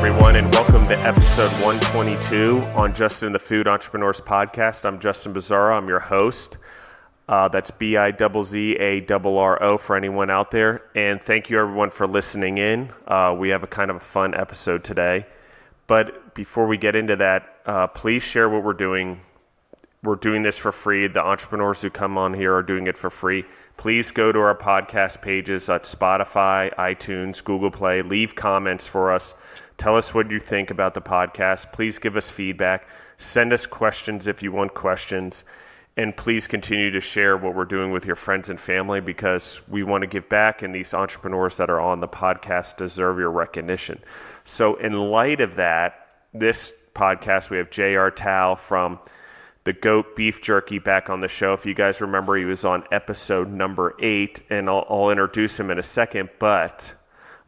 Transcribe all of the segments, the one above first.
everyone, and welcome to episode 122 on Justin the Food Entrepreneurs podcast. I'm Justin Bizzarro. I'm your host. That's Bizzarro for anyone out there. And thank you, everyone, for listening in. We have a kind of a fun episode today. But before we get into that, please share what we're doing. We're doing this for free. The entrepreneurs who come on here are doing it for free. Please go to our podcast pages at Spotify, iTunes, Google Play. Leave comments for us. Tell us what you think about the podcast. Please give us feedback. Send us questions if you want questions. And please continue to share what we're doing with your friends and family because we want to give back, and these entrepreneurs that are on the podcast deserve your recognition. So in light of that, this podcast, we have Towe from the G.O.A.T beef jerky back on the show. If you guys remember, he was on episode number 8, and I'll introduce him in a second. But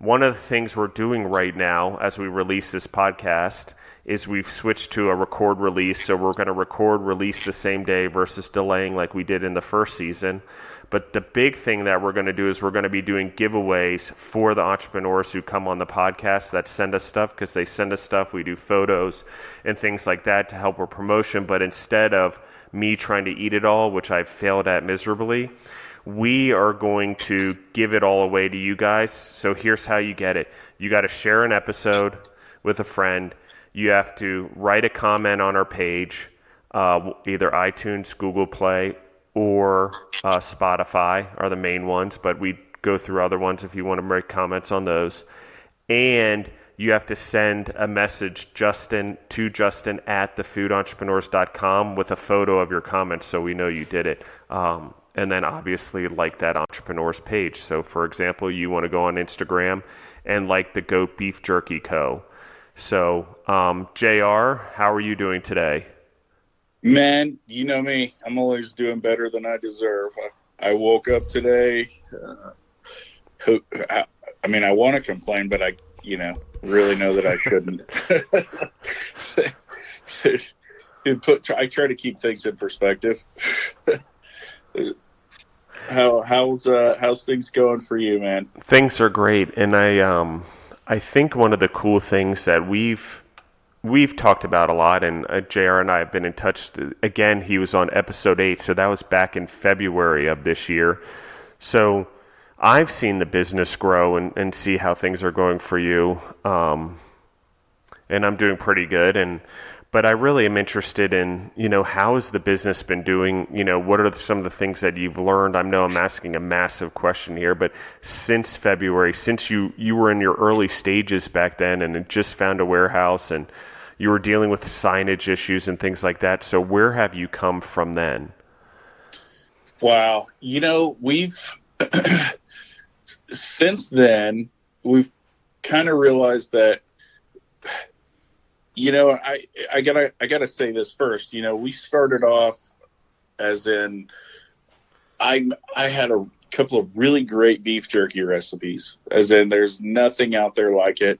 one of the things we're doing right now as we release this podcast is we've switched to a record release. So we're going to record, release the same day versus delaying like we did in the first season. But the big thing that we're going to do is we're going to be doing giveaways for the entrepreneurs who come on the podcast that send us stuff, because they send us stuff. We do photos and things like that to help with promotion. But instead of me trying to eat it all, which I've failed at miserably, we are going to give it all away to you guys. So here's how you get it. You got to share an episode with a friend. You have to write a comment on our page, either iTunes, Google Play, or Spotify are the main ones, but we go through other ones if you want to make comments on those. And you have to send a message to Justin at thefoodentrepreneurs.com with a photo of your comment so we know you did it. And then obviously like that entrepreneur's page. So for example, you want to go on Instagram and like the G.O.A.T Beef Jerky Co. So JR, how are you doing today? Man, you know me. I'm always doing better than I deserve. I woke up today. I want to complain, but I really know that I shouldn't. I try to keep things in perspective. How's things going for you, man? Things are great, and I think one of the cool things that we've talked about a lot, and JR and I have been in touch. Again, he was on episode 8, so that was back in February of this year. So I've seen the business grow and see how things are going for you, and I'm doing pretty good. But I really am interested in, how has the business been doing? What are some of the things that you've learned? I know I'm asking a massive question here, but since February, since you were in your early stages back then and had just found a warehouse and you were dealing with signage issues and things like that. So where have you come from then? Wow. We've, since then, we've kind of realized that, I gotta say this first. We started off as in, I had a couple of really great beef jerky recipes, as in there's nothing out there like it.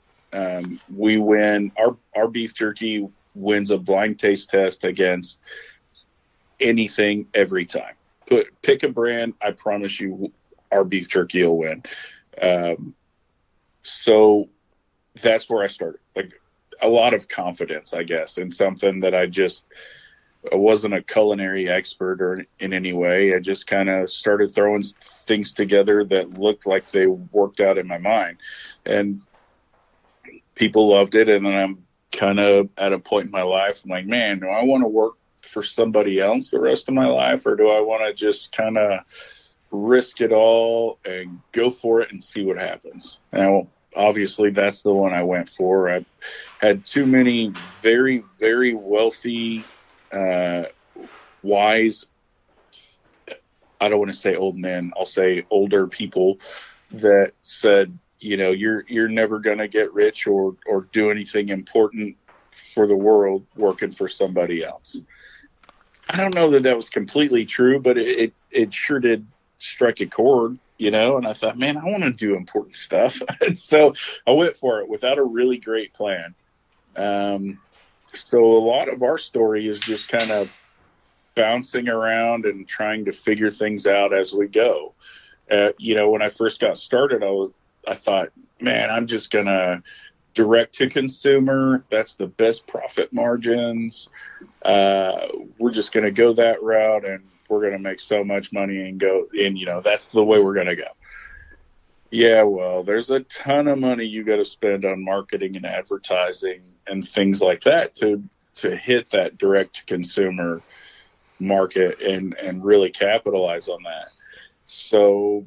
We win, our beef jerky wins a blind taste test against anything every time. Pick a brand, I promise you our beef jerky will win. So that's where I started. Like, a lot of confidence, I guess, in something that I wasn't a culinary expert or in any way. I just kind of started throwing things together that looked like they worked out in my mind, and people loved it. And then I'm kind of at a point in my life, I'm like, man, do I want to work for somebody else the rest of my life, or do I want to just kind of risk it all and go for it and see what happens? Now, obviously, that's the one I went for. I had too many very, very wealthy, wise, I don't want to say old men, I'll say older people that said, you're never going to get rich or do anything important for the world working for somebody else. I don't know that was completely true, but it sure did strike a chord. And I thought, man, I want to do important stuff. And so I went for it without a really great plan. So a lot of our story is just kind of bouncing around and trying to figure things out as we go. When I first got started, I thought, man, I'm just going to direct to consumer, that's the best profit margins. We're just going to go that route, and we're going to make so much money and go, and that's the way we're going to go. Yeah, well, there's a ton of money you got to spend on marketing and advertising and things like that to hit that direct to consumer market and really capitalize on that. So,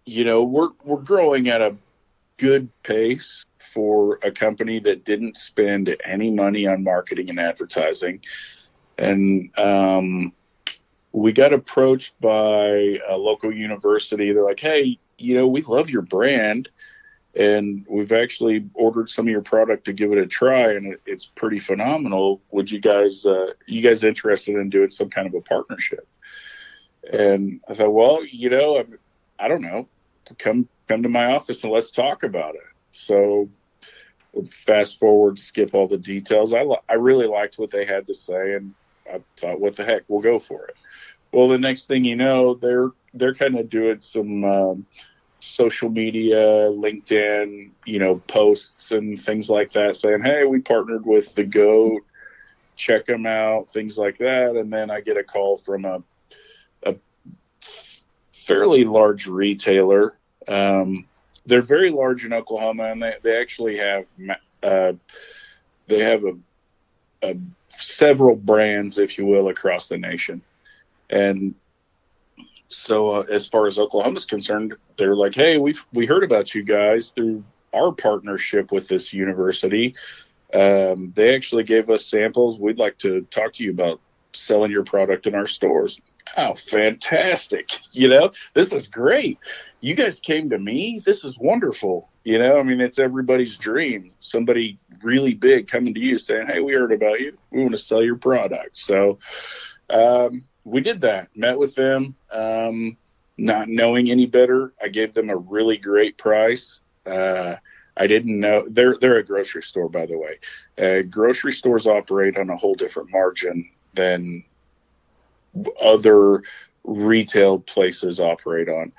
we're growing at a good pace for a company that didn't spend any money on marketing and advertising. And we got approached by a local university. They're like, hey, we love your brand, and we've actually ordered some of your product to give it a try, and it's pretty phenomenal. Would you guys interested in doing some kind of a partnership? And I thought, well, I don't know, come to my office and let's talk about it. So fast forward, skip all the details. I really liked what they had to say, and I thought, what the heck, we'll go for it. Well, the next thing you know, they're kind of doing some social media, LinkedIn, posts and things like that, saying, hey, we partnered with the G.O.A.T, check them out, things like that. And then I get a call from a fairly large retailer. They're very large in Oklahoma, and they actually have several brands, if you will, across the nation. And so as far as Oklahoma's concerned, they're like, hey, we heard about you guys through our partnership with this university. They actually gave us samples. We'd like to talk to you about selling your product in our stores. Oh, fantastic. This is great. You guys came to me. This is wonderful. It's everybody's dream. Somebody really big coming to you saying, hey, we heard about you. We want to sell your product. So we did that, met with them, not knowing any better. I gave them a really great price. I didn't know they're a grocery store, by the way. Grocery stores operate on a whole different margin than other retail places operate on.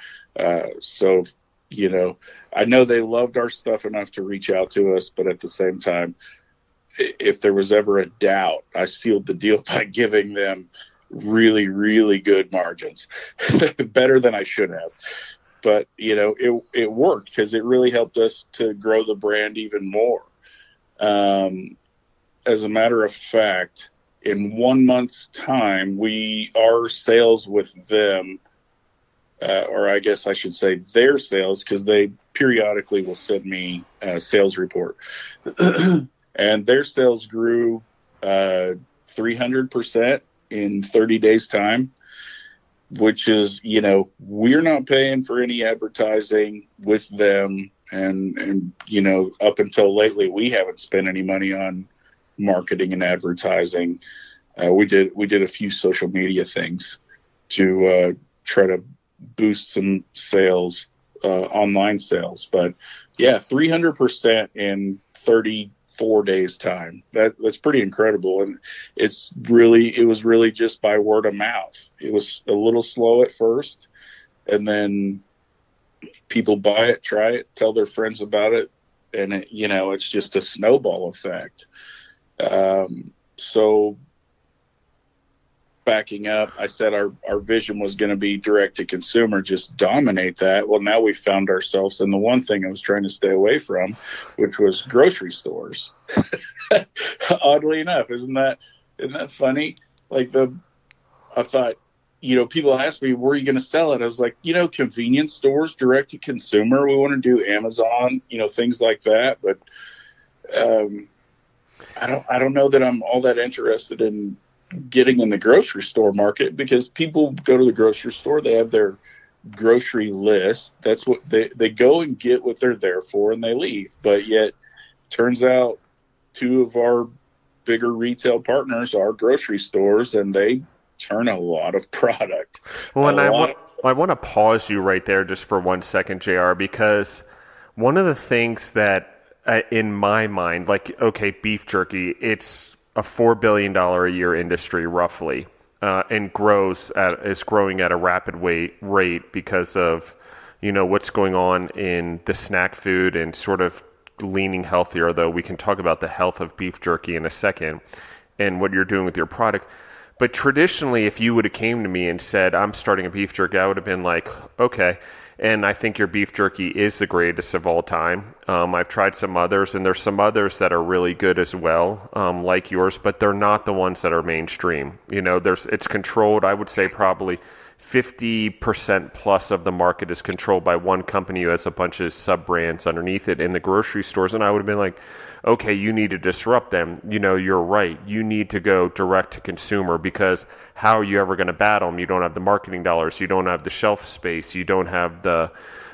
So, I know they loved our stuff enough to reach out to us, but at the same time, if there was ever a doubt, I sealed the deal by giving them really, really good margins, better than I should have. But, it worked because it really helped us to grow the brand even more. As a matter of fact, in 1 month's time, our sales with them, or I guess I should say their sales, because they periodically will send me a sales report. And their sales grew 300% in 30 days' time, which is, we're not paying for any advertising with them. And up until lately, we haven't spent any money on marketing and advertising. We did a few social media things to try to boost some sales, online sales. But yeah, 300% in 34 days time. That's pretty incredible. And it was really just by word of mouth. It was a little slow at first, and then people buy it, try it, tell their friends about it. And it's just a snowball effect. So backing up, I said our vision was going to be direct to consumer, just dominate that. Well, now we found ourselves in the one thing I was trying to stay away from, which was grocery stores. Oddly enough, isn't that funny? Like I thought, people ask me, where are you going to sell it? I was like, convenience stores, direct to consumer. We want to do Amazon, things like that. But, I don't know that I'm all that interested in getting in the grocery store market, because people go to the grocery store, they have their grocery list. That's what they go and get what they're there for, and they leave. But yet, turns out 2 of our bigger retail partners are grocery stores, and they turn a lot of product. Well, and I want to pause you right there just for 1 second, JR, because one of the things that in my mind, like, okay, beef jerky, it's a $4 billion a year industry roughly, and is growing at a rapid rate because of, what's going on in the snack food and sort of leaning healthier, though we can talk about the health of beef jerky in a second and what you're doing with your product. But traditionally, if you would have came to me and said, I'm starting a beef jerky, I would have been like, okay. And I think your beef jerky is the greatest of all time. I've tried some others, and there's some others that are really good as well, like yours, but they're not the ones that are mainstream. It's controlled. I would say probably 50% plus of the market is controlled by one company who has a bunch of sub-brands underneath it in the grocery stores. And I would have been like, okay, you need to disrupt them. You're right. You need to go direct to consumer, because how are you ever going to battle them? You don't have the marketing dollars. You don't have the shelf space. You don't have the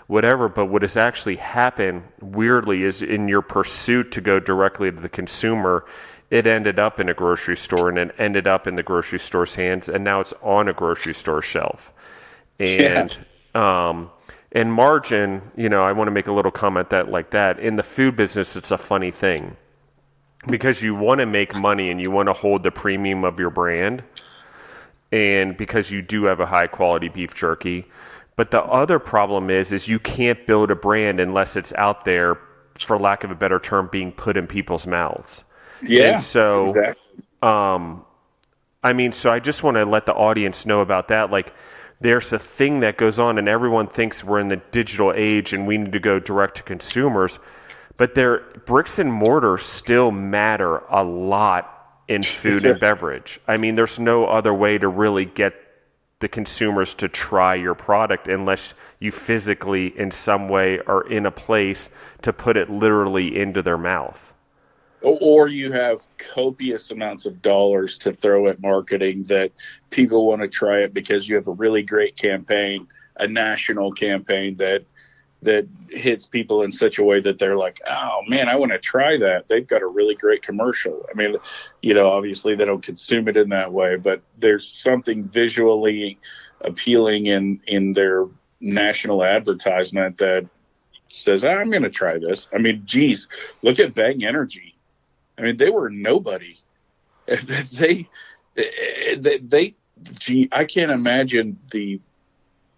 whatever. But what has actually happened, weirdly, is in your pursuit to go directly to the consumer, it ended up in a grocery store, and it ended up in the grocery store's hands, and now it's on a grocery store shelf. And and margin, I want to make a little comment that in the food business, it's a funny thing, because you want to make money and you want to hold the premium of your brand, and because you do have a high quality beef jerky. But the other problem is you can't build a brand unless it's out there, for lack of a better term, being put in people's mouths. Yeah. And so, exactly. So I just want to let the audience know about that. Like, there's a thing that goes on, and everyone thinks we're in the digital age and we need to go direct to consumers, but bricks and mortar still matter a lot in food and beverage. There's no other way to really get the consumers to try your product unless you physically, in some way, are in a place to put it literally into their mouth. Or you have copious amounts of dollars to throw at marketing that people want to try it because you have a really great campaign, a national campaign that hits people in such a way that they're like, oh man, I want to try that. They've got a really great commercial. Obviously they don't consume it in that way, but there's something visually appealing in their national advertisement that says, I'm going to try this. Geez, look at Bang Energy. They were nobody. I can't imagine the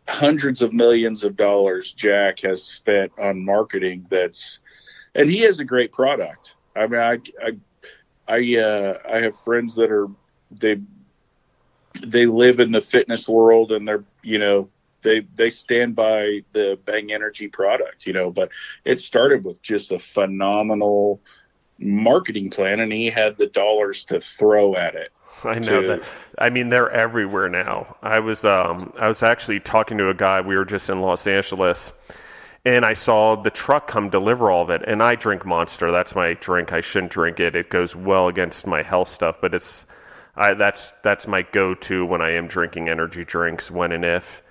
hundreds of millions of dollars Jack has spent on marketing. And he has a great product. I have friends that they live in the fitness world, and they stand by the Bang Energy product, but it started with just a phenomenal marketing plan, and he had the dollars to throw at it. I know that. They're everywhere now. I was actually talking to a guy. We were just in Los Angeles, and I saw the truck come deliver all of it. And I drink Monster. That's my drink. I shouldn't drink it. It goes well against my health stuff, but that's my go-to when I am drinking energy drinks, when and if.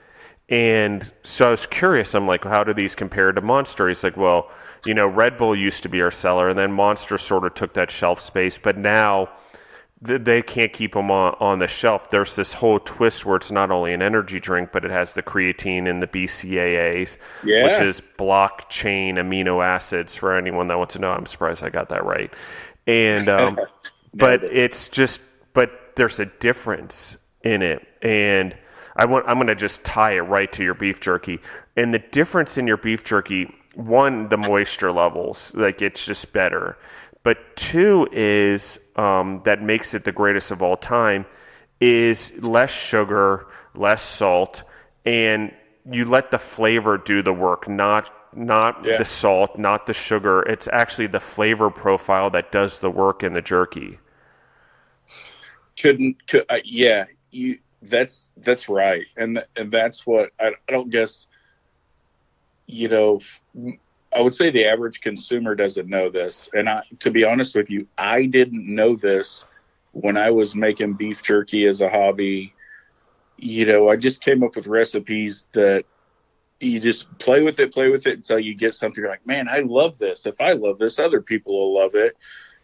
And so I was curious. I'm like, how do these compare to Monster? He's like, well, Red Bull used to be our seller, and then Monster sort of took that shelf space, but now they can't keep them on the shelf. There's this whole twist where it's not only an energy drink, but it has the creatine and the BCAAs, which is blockchain amino acids, for anyone that wants to know. I'm surprised I got that right. And but there's a difference in it. And I'm going to just tie it right to your beef jerky. And the difference in your beef jerky, one, the moisture levels, like, it's just better. But two is that makes it the greatest of all time is less sugar, less salt, and you let the flavor do the work, not the salt, not the sugar. It's actually the flavor profile that does the work in the jerky. That's right, and that's what I don't guess. I would say the average consumer doesn't know this, and to be honest with you, I didn't know this when I was making beef jerky as a hobby. I just came up with recipes that you just play with it until you get something you're like, man, I love this. If I love this, other people will love it,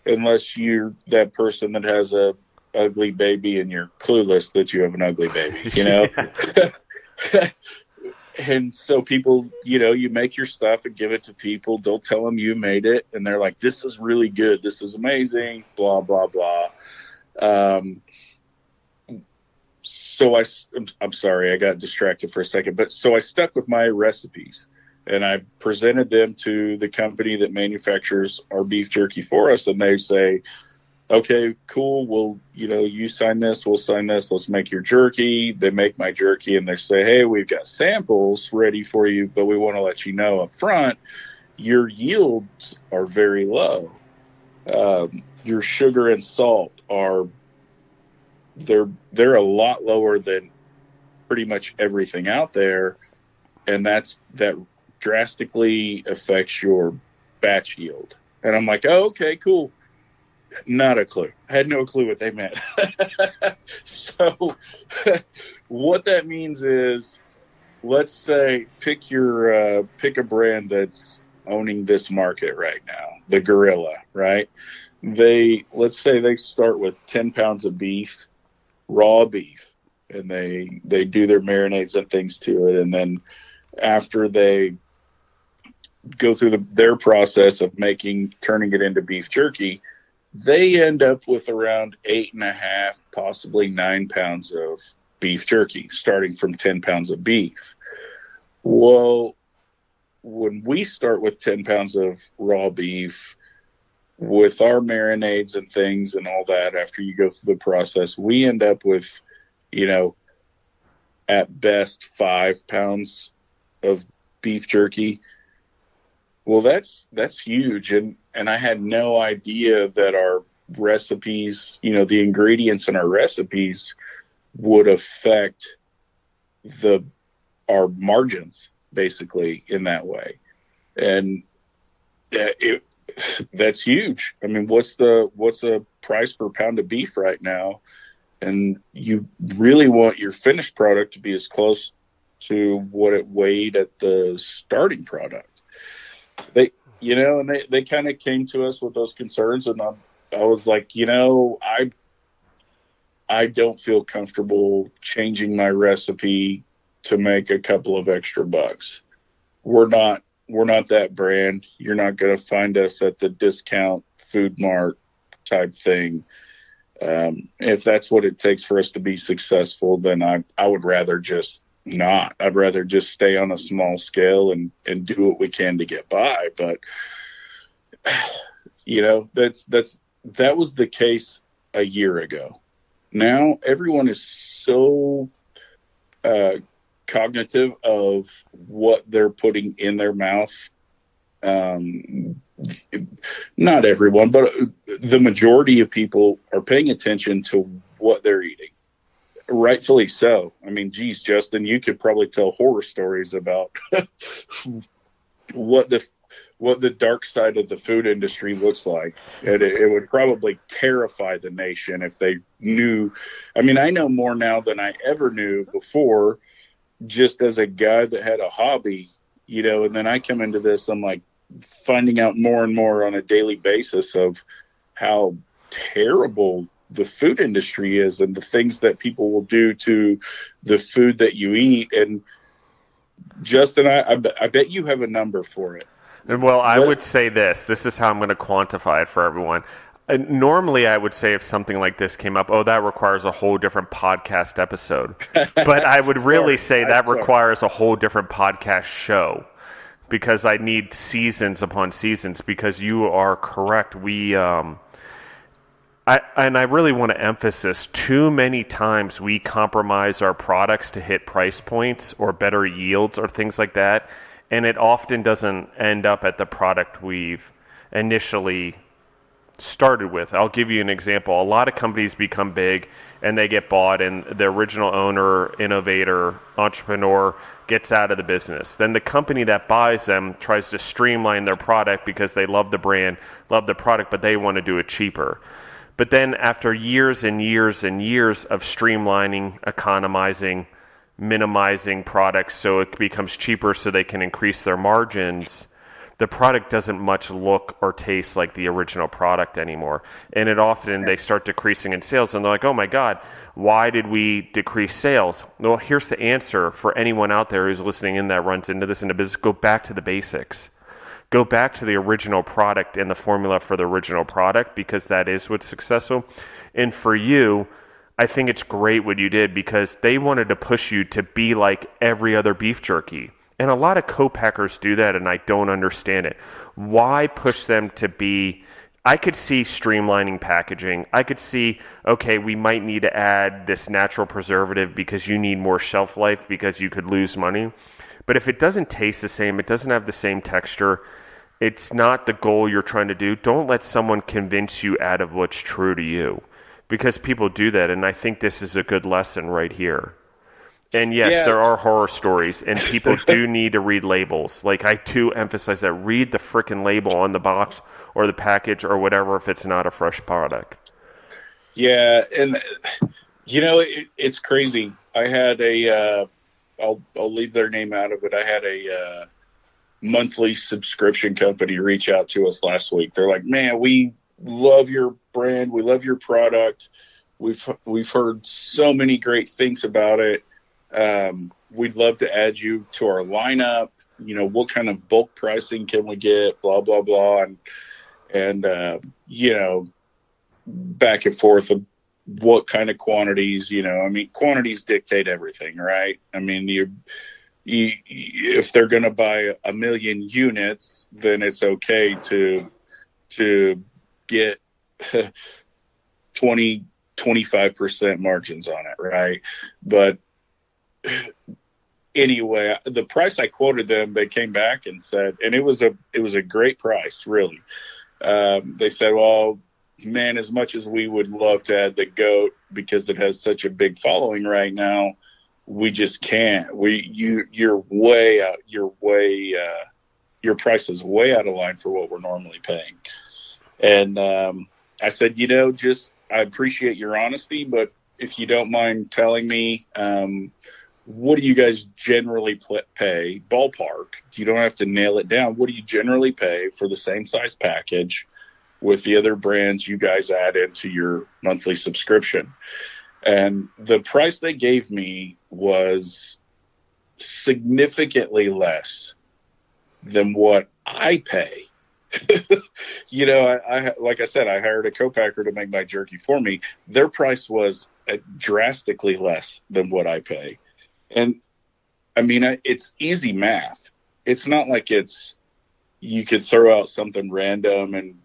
unless you're that person that has a ugly baby and you're clueless that you have an ugly baby, And so people, you make your stuff and give it to people. Don't tell them you made it. And they're like, this is really good. This is amazing, blah, blah, blah. So I'm sorry, I got distracted for a second. But so I stuck with my recipes. And I presented them to the company that manufactures our beef jerky for us. And they say, okay, cool. Well, you sign this, we'll sign this. Let's make your jerky. They make my jerky and they say, hey, we've got samples ready for you, but we want to let you know up front, your yields are very low. Your sugar and salt they're a lot lower than pretty much everything out there. And that drastically affects your batch yield. And I'm like, oh, okay, cool. Not a clue. I had no clue what they meant. So what that means is, let's say, pick a brand that's owning this market right now, the Gorilla, right? Let's say they start with 10 pounds of beef, raw beef, and they do their marinades and things to it. And then after they go through their process of turning it into beef jerky, they end up with around 8.5, possibly 9 pounds of beef jerky, starting from 10 pounds of beef. Well, when we start with 10 pounds of raw beef, with our marinades and things and all that, after you go through the process, we end up with, at best 5 pounds of beef jerky. Well, that's huge. And I had no idea that our recipes, the ingredients in our recipes would affect our margins basically in that way. And that's huge. I mean, what's the price per pound of beef right now? And you really want your finished product to be as close to what it weighed at the starting product. They kind of came to us with those concerns, and I was like, I don't feel comfortable changing my recipe to make a couple of extra bucks. We're not that brand. You're not going to find us at the discount food mart type thing. If that's what it takes for us to be successful, then I would rather just not. I'd rather just stay on a small scale and do what we can to get by. But that was the case a year ago. Now everyone is so cognitive of what they're putting in their mouth. Not everyone, but the majority of people are paying attention to what they're eating. Rightfully so. I mean, geez, Justin, you could probably tell horror stories about what the dark side of the food industry looks like. And it would probably terrify the nation if they knew. I mean, I know more now than I ever knew before, just as a guy that had a hobby, and then I come into this, I'm like finding out more and more on a daily basis of how terrible the food industry is and the things that people will do to the food that you eat. And Justin, I bet you have a number for it. Well, I would say this is how I'm going to quantify it for everyone. Normally, I would say if something like this came up, that requires a whole different podcast episode. But I would really say that requires a whole different podcast show, because I need seasons upon seasons, because you are correct. I really want to emphasize, too many times we compromise our products to hit price points or better yields or things like that, and it often doesn't end up at the product we've initially started with. I'll give you an example. A lot of companies become big and they get bought, and the original owner, innovator, entrepreneur gets out of the business. Then the company that buys them tries to streamline their product because they love the brand, love the product, but they want to do it cheaper. But then after years and years and years of streamlining, economizing, minimizing products so it becomes cheaper so they can increase their margins, the product doesn't much look or taste like the original product anymore. And they start decreasing in sales, and they're like, oh my God, why did we decrease sales? Well, here's the answer for anyone out there who's listening in that runs into this in a business. Go back to the basics. Go back to the original product and the formula for the original product, because that is what's successful. And for you, I think it's great what you did, because they wanted to push you to be like every other beef jerky. And a lot of co-packers do that, and I don't understand it. Why push them to be... I could see streamlining packaging. I could see, okay, we might need to add this natural preservative because you need more shelf life because you could lose money. But if it doesn't taste the same, it doesn't have the same texture, it's not the goal you're trying to do, don't let someone convince you out of what's true to you. Because people do that, and I think this is a good lesson right here. And yes, Yeah. there are horror stories, and people do need to read labels. Like, I do emphasize that. Read the frickin' label on the box or the package or whatever if it's not a fresh product. Yeah, and it's crazy. I had I'll leave their name out of it. I had a monthly subscription company reach out to us last week. They're like, "Man, we love your brand. We love your product. We've heard so many great things about it. We'd love to add you to our lineup. What kind of bulk pricing can we get? Blah, blah, blah." And back and forth of what kind of quantities, quantities dictate everything, right? I mean, if they're going to buy 1 million units, then it's okay to get 25% margins on it, right? But anyway, the price I quoted them, they came back and said, and it was a great price, really. They said, "Well, man, as much as we would love to add the G.O.A.T because it has such a big following right now, we just can't. You're way out. Your price is way out of line for what we're normally paying." And I said, I appreciate your honesty, but if you don't mind telling me, what do you guys generally pay? Ballpark. You don't have to nail it down. What do you generally pay for the same size package with the other brands you guys add into your monthly subscription? And the price they gave me was significantly less than what I pay. I like I said, I hired a co-packer to make my jerky for me. Their price was drastically less than what I pay. And I mean, it's easy math. It's not like you could throw out something random and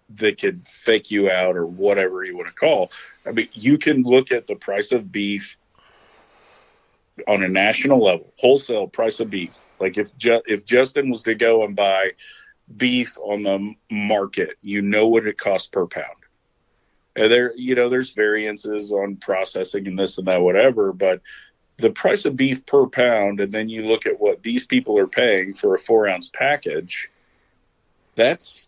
they could fake you out or whatever you want to call. I mean, you can look at the price of beef on a national level, wholesale price of beef. Like if Justin was to go and buy beef on the market, what it costs per pound. And there's variances on processing and this and that, whatever, but the price of beef per pound, and then you look at what these people are paying for a 4-ounce package, there's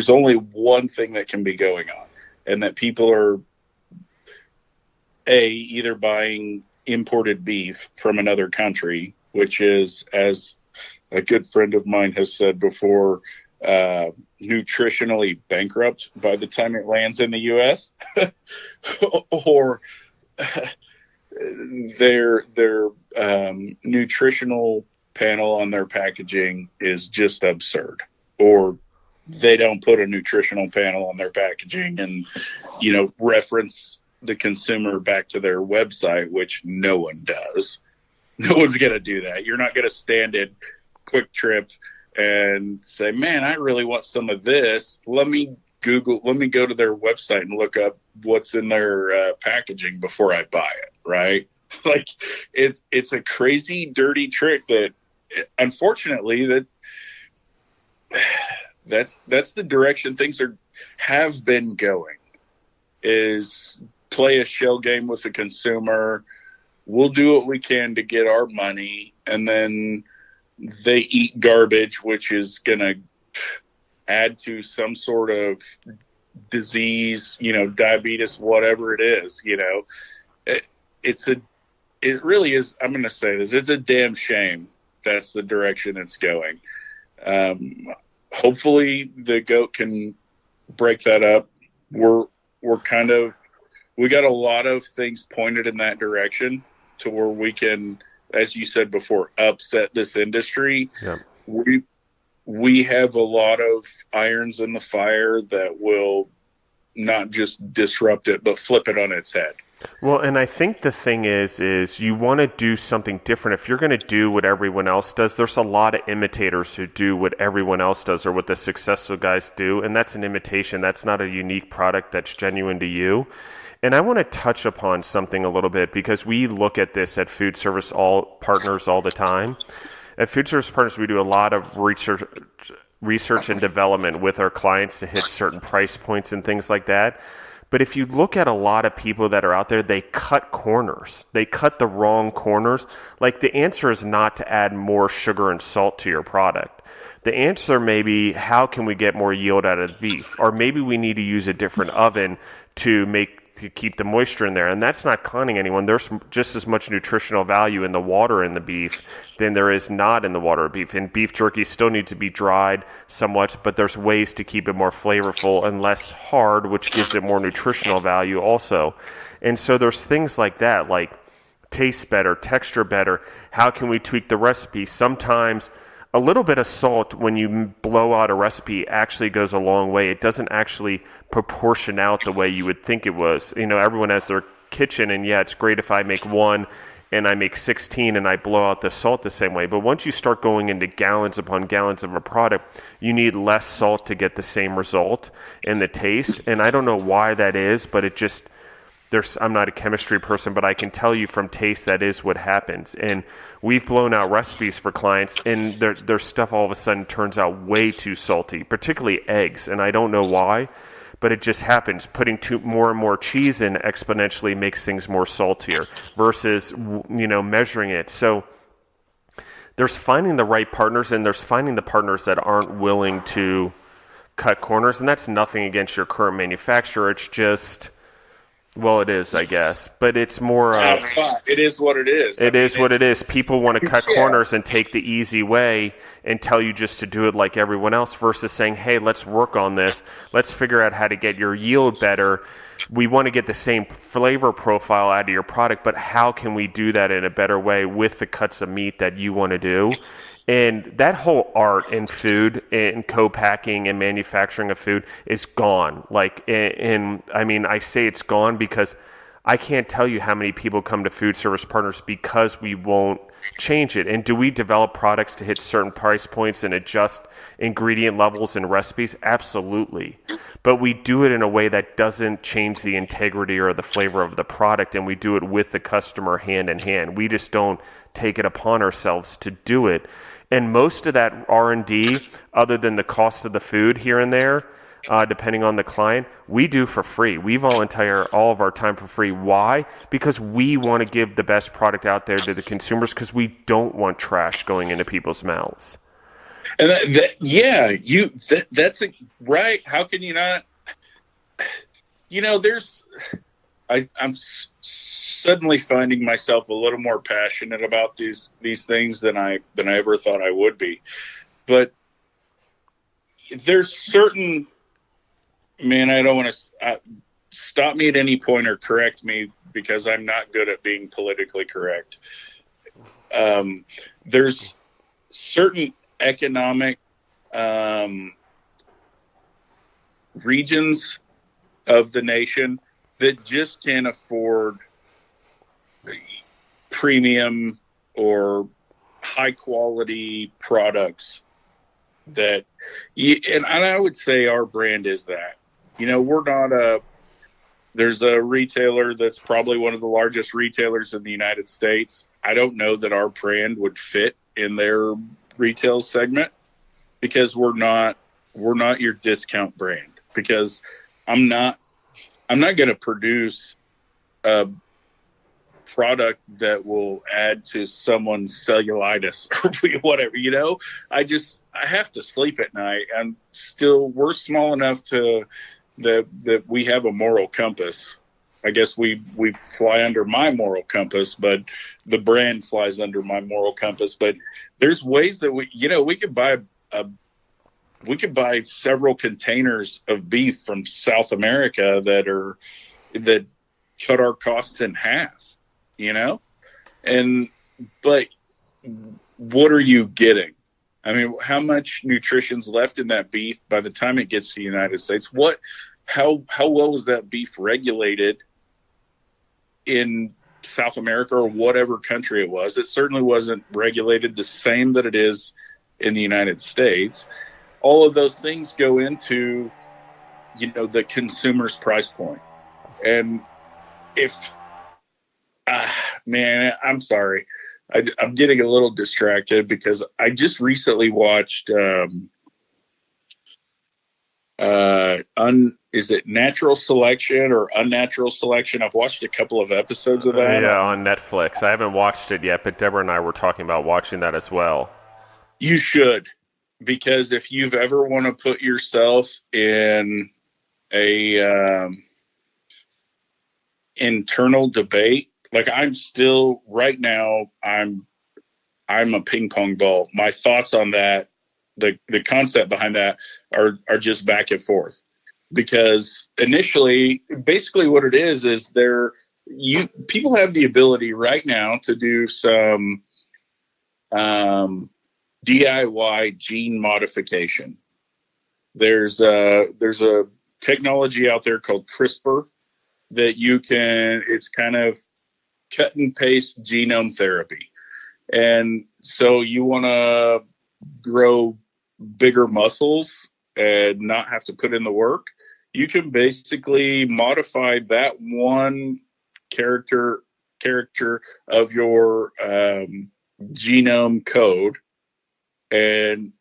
only one thing that can be going on, and that people are either buying imported beef from another country, which is, as a good friend of mine has said before, nutritionally bankrupt by the time it lands in the U.S. or their nutritional panel on their packaging is just absurd, or they don't put a nutritional panel on their packaging and reference the consumer back to their website, which no one does. No one's going to do that. You're not going to stand at Quick Trip and say, "Man, I really want some of this. Let me go to their website and look up what's in their packaging before I buy it," right? Like it's a crazy, dirty trick that, unfortunately, that's the direction things have been going, is play a shell game with the consumer. We'll do what we can to get our money, and then they eat garbage, which is going to add to some sort of disease, diabetes, whatever it is. It really is. I'm going to say this. It's a damn shame that's the direction it's going. Hopefully the G.O.A.T can break that up. We got a lot of things pointed in that direction to where we can, as you said before, upset this industry. Yeah. We have a lot of irons in the fire that will not just disrupt it, but flip it on its head. Well, and I think the thing is you want to do something different. If you're going to do what everyone else does, there's a lot of imitators who do what everyone else does or what the successful guys do, and that's an imitation. That's not a unique product that's genuine to you. And I want to touch upon something a little bit because we look at this at food service partners all the time. At food service partners, we do a lot of research and development with our clients to hit certain price points and things like that. But if you look at a lot of people that are out there, they cut corners. They cut the wrong corners. Like, the answer is not to add more sugar and salt to your product. The answer may be, how can we get more yield out of beef? Or maybe we need to use a different oven to keep the moisture in there. And that's not conning anyone. There's just as much nutritional value in the water in the beef than there is not in the water of beef. And beef jerky still needs to be dried somewhat, but there's ways to keep it more flavorful and less hard, which gives it more nutritional value also. And so there's things like that, like taste better, texture better. How can we tweak the recipe? Sometimes a little bit of salt, when you blow out a recipe, actually goes a long way. It doesn't actually proportion out the way you would think it was. You know, everyone has their kitchen, and yeah, it's great if I make one and I make 16 and I blow out the salt the same way. But once you start going into gallons upon gallons of a product, you need less salt to get the same result and the taste. And I don't know why that is, but it just... I'm not a chemistry person, but I can tell you from taste that is what happens. And we've blown out recipes for clients, and their stuff all of a sudden turns out way too salty, particularly eggs. And I don't know why, but it just happens. Putting more and more cheese in exponentially makes things more saltier versus, measuring it. So there's finding the right partners, and there's finding the partners that aren't willing to cut corners. And that's nothing against your current manufacturer. It's just... Well, it is, I guess, but it's more... it is what it is. It is what it is. People want to cut corners and take the easy way and tell you just to do it like everyone else versus saying, hey, let's work on this. Let's figure out how to get your yield better. We want to get the same flavor profile out of your product, but how can we do that in a better way with the cuts of meat that you want to do? And that whole art in food and co-packing and manufacturing of food is gone. I say it's gone because I can't tell you how many people come to food service partners because we won't change it. And do we develop products to hit certain price points and adjust ingredient levels and recipes? Absolutely. But we do it in a way that doesn't change the integrity or the flavor of the product, and we do it with the customer hand in hand. We just don't take it upon ourselves to do it. And most of that R&D, other than the cost of the food here and there, depending on the client, we do for free. We volunteer all of our time for free. Why? Because we want to give the best product out there to the consumers because we don't want trash going into people's mouths. And that's right. How can you not? I'm suddenly finding myself a little more passionate about these things than I ever thought I would be. But there's certain, man, I don't want to stop me at any point or correct me because I'm not good at being politically correct. There's certain economic regions of the nation that just can't afford premium or high quality products and I would say our brand is that. We're not there's a retailer that's probably one of the largest retailers in the United States. I don't know that our brand would fit in their retail segment because we're not your discount brand, because I'm not going to produce a product that will add to someone's cellulitis or whatever, I have to sleep at night. And still, we're small enough that we have a moral compass. I guess we fly under my moral compass, but the brand flies under my moral compass. But there's ways that we could buy several containers of beef from South America that cut our costs in half, but what are you getting? I mean, how much nutrition's left in that beef by the time it gets to the United States? How well is that beef regulated in South America or whatever country it was. It certainly wasn't regulated the same that it is in the United States. All of those things go into, the consumer's price point. And man, I'm sorry. I'm getting a little distracted because I just recently watched, is it Natural Selection or Unnatural Selection? I've watched a couple of episodes of that. Yeah, on Netflix. I haven't watched it yet, but Deborah and I were talking about watching that as well. You should, because if you've ever want to put yourself in a internal debate, like I'm still right now, I'm a ping pong ball. My thoughts on that, the concept behind that are just back and forth, because initially, basically what it is people have the ability right now to do some DIY gene modification. There's a technology out there called CRISPR that it's kind of cut and paste genome therapy. And so you want to grow bigger muscles and not have to put in the work. You can basically modify that one character of your genome code, and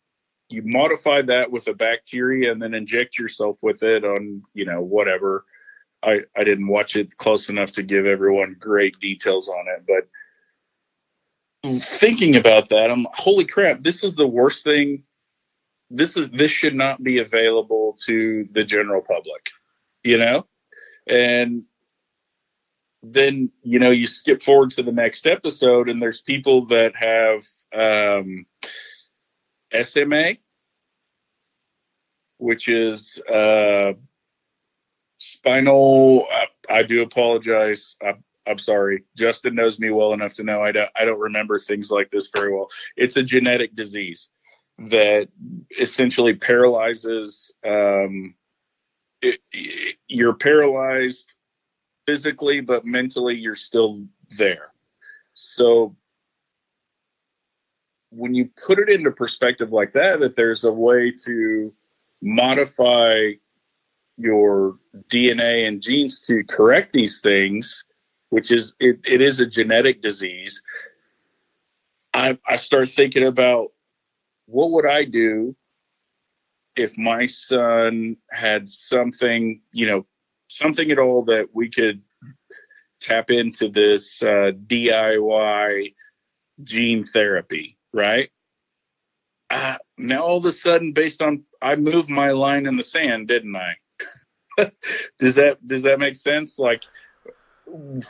you modify that with a bacteria and then inject yourself with it on, whatever. I didn't watch it close enough to give everyone great details on it, but thinking about that, holy crap, this is the worst thing. This should not be available to the general public, and then, you skip forward to the next episode and there's people that have, SMA, which is, spinal. I do apologize. I'm sorry. Justin knows me well enough to know I don't remember things like this very well. It's a genetic disease that essentially paralyzes. You're paralyzed physically, but mentally you're still there. So when you put it into perspective like that there's a way to modify your DNA and genes to correct these things, which is, it is a genetic disease. I start thinking about, what would I do if my son had something, something at all that we could tap into this DIY gene therapy, right? Now all of a sudden, I moved my line in the sand, didn't I? Does that make sense? Like,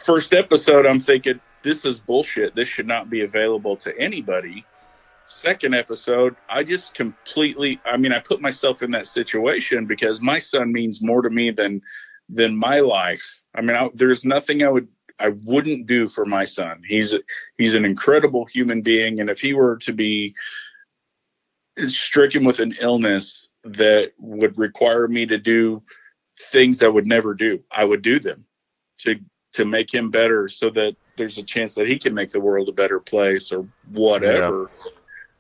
first episode, I'm thinking, this is bullshit. This should not be available to anybody. Second episode, I just I put myself in that situation because my son means more to me than my life. There's nothing I wouldn't do for my son. He's an incredible human being. And if he were to be stricken with an illness that would require me to do things I would never do, I would do them to make him better, so that there's a chance that he can make the world a better place or whatever.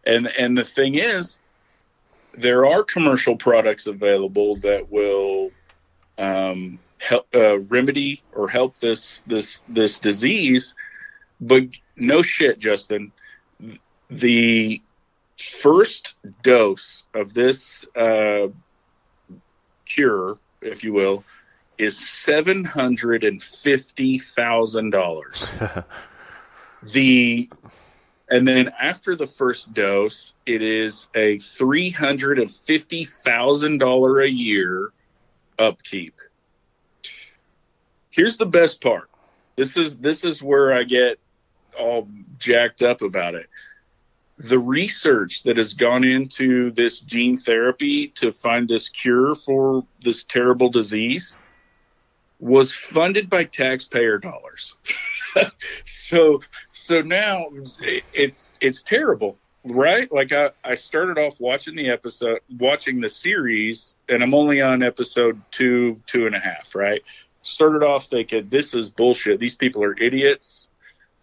Yeah. And the thing is, there are commercial products available that will help remedy or help this disease. But no shit, Justin, the first dose of this cure, if you will, is $750,000. And then after the first dose, it is a $350,000 a year upkeep. Here's the best part. This is where I get all jacked up about it. The research that has gone into this gene therapy to find this cure for this terrible disease was funded by taxpayer dollars. So now it's terrible, right? Like I started off watching the series, and I'm only on episode 2.5, right? started off thinking, this is bullshit. These people are idiots.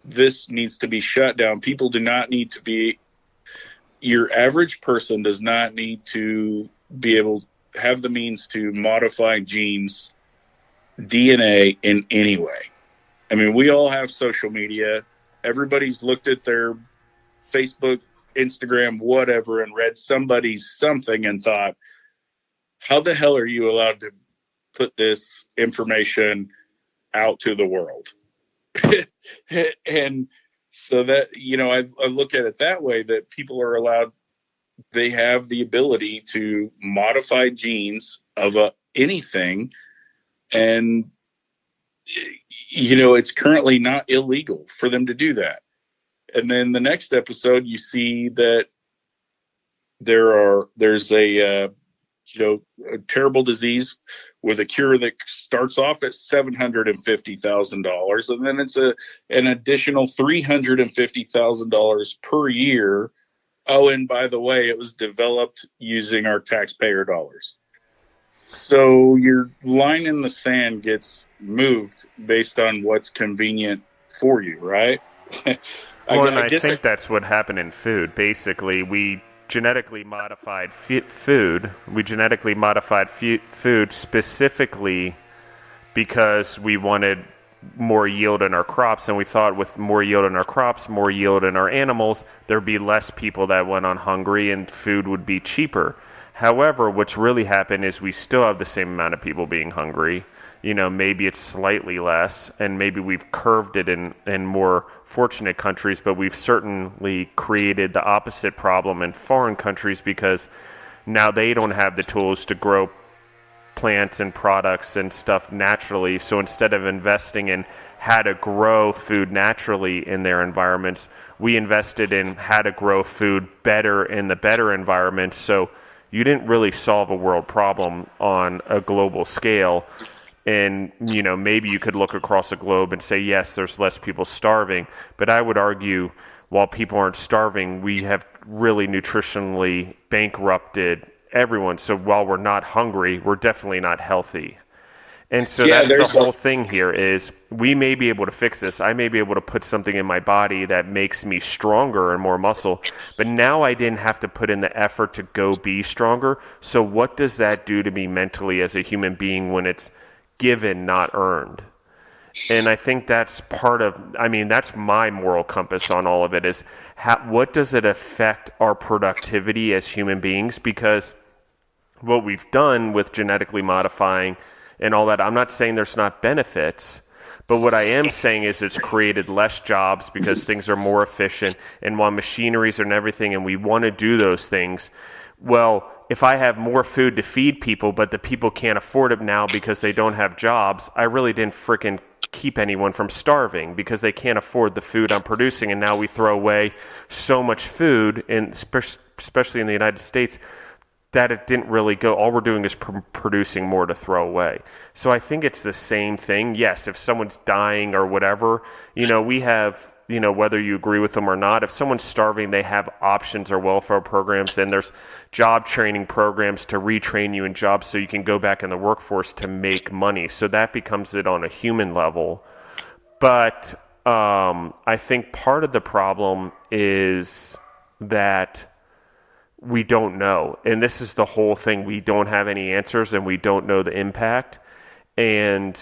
This needs to be shut down. People do not need to be, your average person does not need to be able to have the means to modify genes, DNA in any way. I mean, we all have social media. Everybody's looked at their Facebook, Instagram, whatever, and read somebody's something and thought, how the hell are you allowed to put this information out to the world? And so that, I look at it that way, that people are allowed, they have the ability to modify genes of anything. And, it's currently not illegal for them to do that. And then the next episode, you see that there's a terrible disease with a cure that starts off at $750,000, and then it's an additional $350,000 per year. Oh, and by the way, it was developed using our taxpayer dollars. So your line in the sand gets moved based on what's convenient for you, right? I think that's what happened in food. Basically, we genetically modified food. We genetically modified food specifically because we wanted more yield in our crops, and we thought with more yield in our crops, more yield in our animals, there'd be less people that went on hungry and food would be cheaper. However, what's really happened is we still have the same amount of people being hungry. Maybe it's slightly less, and maybe we've curved it in more fortunate countries, but we've certainly created the opposite problem in foreign countries because now they don't have the tools to grow plants and products and stuff naturally. So instead of investing in how to grow food naturally in their environments, we invested in how to grow food better in the better environments. So you didn't really solve a world problem on a global scale. And, maybe you could look across the globe and say, yes, there's less people starving. But I would argue, while people aren't starving, we have really nutritionally bankrupted everyone. So while we're not hungry, we're definitely not healthy. And so that's the whole thing here is we may be able to fix this. I may be able to put something in my body that makes me stronger and more muscle. But now I didn't have to put in the effort to go be stronger. So what does that do to me mentally as a human being when it's given, not earned? And I think that's that's my moral compass on all of it is what does it affect our productivity as human beings? Because what we've done with genetically modifying and all that, I'm not saying there's not benefits, but what I am saying is it's created less jobs because things are more efficient, and while machineries and everything, and we want to do those things, well, if I have more food to feed people, but the people can't afford it now because they don't have jobs, I really didn't frickin' keep anyone from starving because they can't afford the food I'm producing. And now we throw away so much food, and especially in the United States, that it didn't really go. All we're doing is producing more to throw away. So I think it's the same thing. Yes, if someone's dying or whatever, we have, whether you agree with them or not, if someone's starving, they have options or welfare programs, and there's job training programs to retrain you in jobs so you can go back in the workforce to make money. So that becomes it on a human level. But I think part of the problem is that we don't know. And this is the whole thing. We don't have any answers, and we don't know the impact. And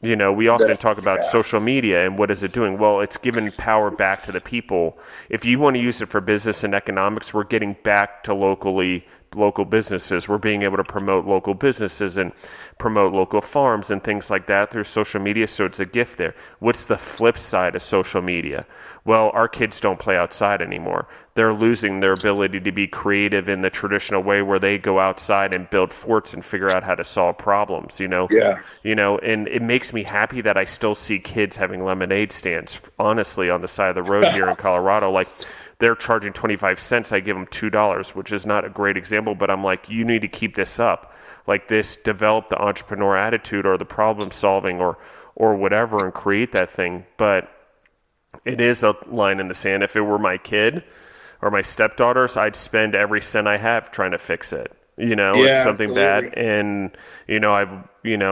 we often talk about social media and what is it doing? Well, it's giving power back to the people. If you want to use it for business and economics, we're getting back to local businesses. We're being able to promote local businesses and promote local farms and things like that through social media. So it's a gift there. What's the flip side of social media? Well, our kids don't play outside anymore. They're losing their ability to be creative in the traditional way where they go outside and build forts and figure out how to solve problems, Yeah. And it makes me happy that I still see kids having lemonade stands, honestly, on the side of the road here in Colorado. Like, they're charging 25 cents. I give them $2, which is not a great example, but I'm like, you need to keep this up. Like this, develop the entrepreneur attitude or the problem solving or whatever and create that thing. But it is a line in the sand. If it were my kid or my stepdaughters, I'd spend every cent I have trying to fix it. It's Yeah, something bad. absolutely. And,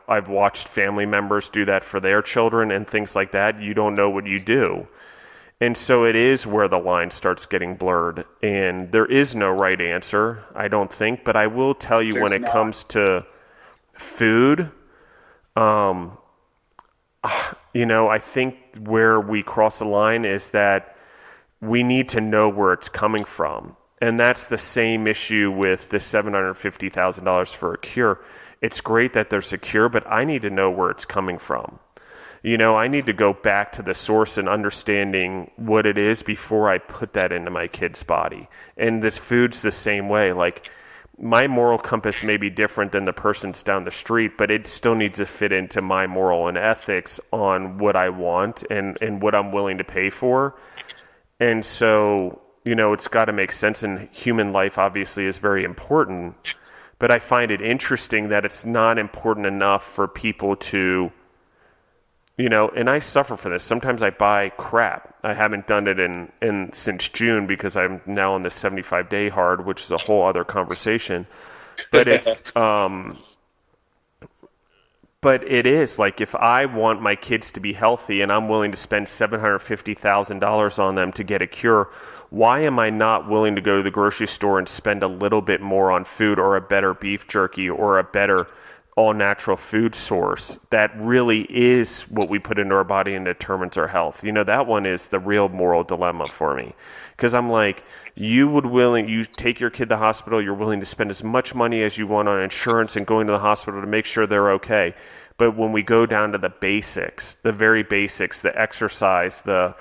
I've watched family members do that for their children and things like that. You don't know what you do. And so it is where the line starts getting blurred. And there is no right answer, I don't think. But I will tell you, when There's it not. comes to food, I think where we cross the line is that we need to know where it's coming from. And that's the same issue with the $750,000 for a cure. It's great that there's a cure, but I need to know where it's coming from. I need to go back to the source and understanding what it is before I put that into my kid's body. And this food's the same way. Like, my moral compass may be different than the person's down the street, but it still needs to fit into my moral and ethics on what I want and what I'm willing to pay for. And so, it's got to make sense. And human life obviously is very important. But I find it interesting that it's not important enough for people to, and I suffer for this. Sometimes I buy crap. I haven't done it in since June because I'm now on the 75-day hard, which is a whole other conversation. But but it is like, if I want my kids to be healthy and I'm willing to spend $750,000 on them to get a cure, why am I not willing to go to the grocery store and spend a little bit more on food, or a better beef jerky, or a better all-natural food source that really is what we put into our body and determines our health? That one is the real moral dilemma for me, because I'm like, you take your kid to the hospital, you're willing to spend as much money as you want on insurance and going to the hospital to make sure they're okay. But when we go down to the basics, the very basics, the exercise, the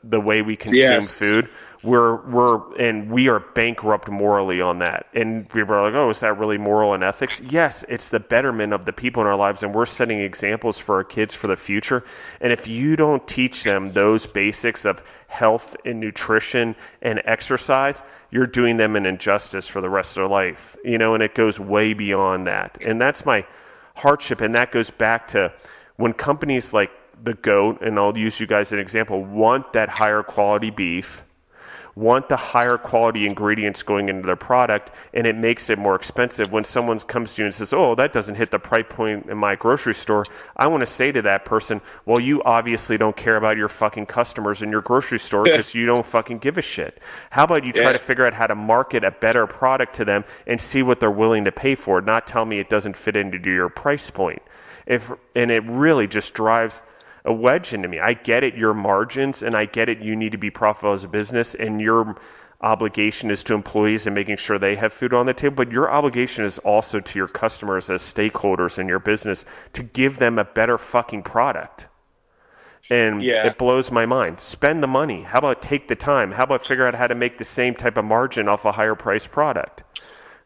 way we consume Yes. food, we are bankrupt morally on that. And people are like, oh, is that really moral and ethics? Yes, it's the betterment of the people in our lives, and we're setting examples for our kids for the future. And if you don't teach them those basics of health and nutrition and exercise, you're doing them an injustice for the rest of their life. And it goes way beyond that. And that's my hardship. And that goes back to when companies like the G.O.A.T, and I'll use you guys as an example, want that higher quality beef, want the higher quality ingredients going into their product, and it makes it more expensive. When someone comes to you and says, oh, that doesn't hit the price point in my grocery store, I want to say to that person, well, you obviously don't care about your fucking customers in your grocery store, because you don't fucking give a shit. How about you try to figure out how to market a better product to them and see what they're willing to pay for, not tell me it doesn't fit into your price point. And it really just drives a wedge into me. I get it, your margins, and I get it, you need to be profitable as a business, and your obligation is to employees and making sure they have food on the table, but your obligation is also to your customers as stakeholders in your business to give them a better fucking product. And it blows my mind. Spend the money. How about take the time? How about figure out how to make the same type of margin off a higher priced product?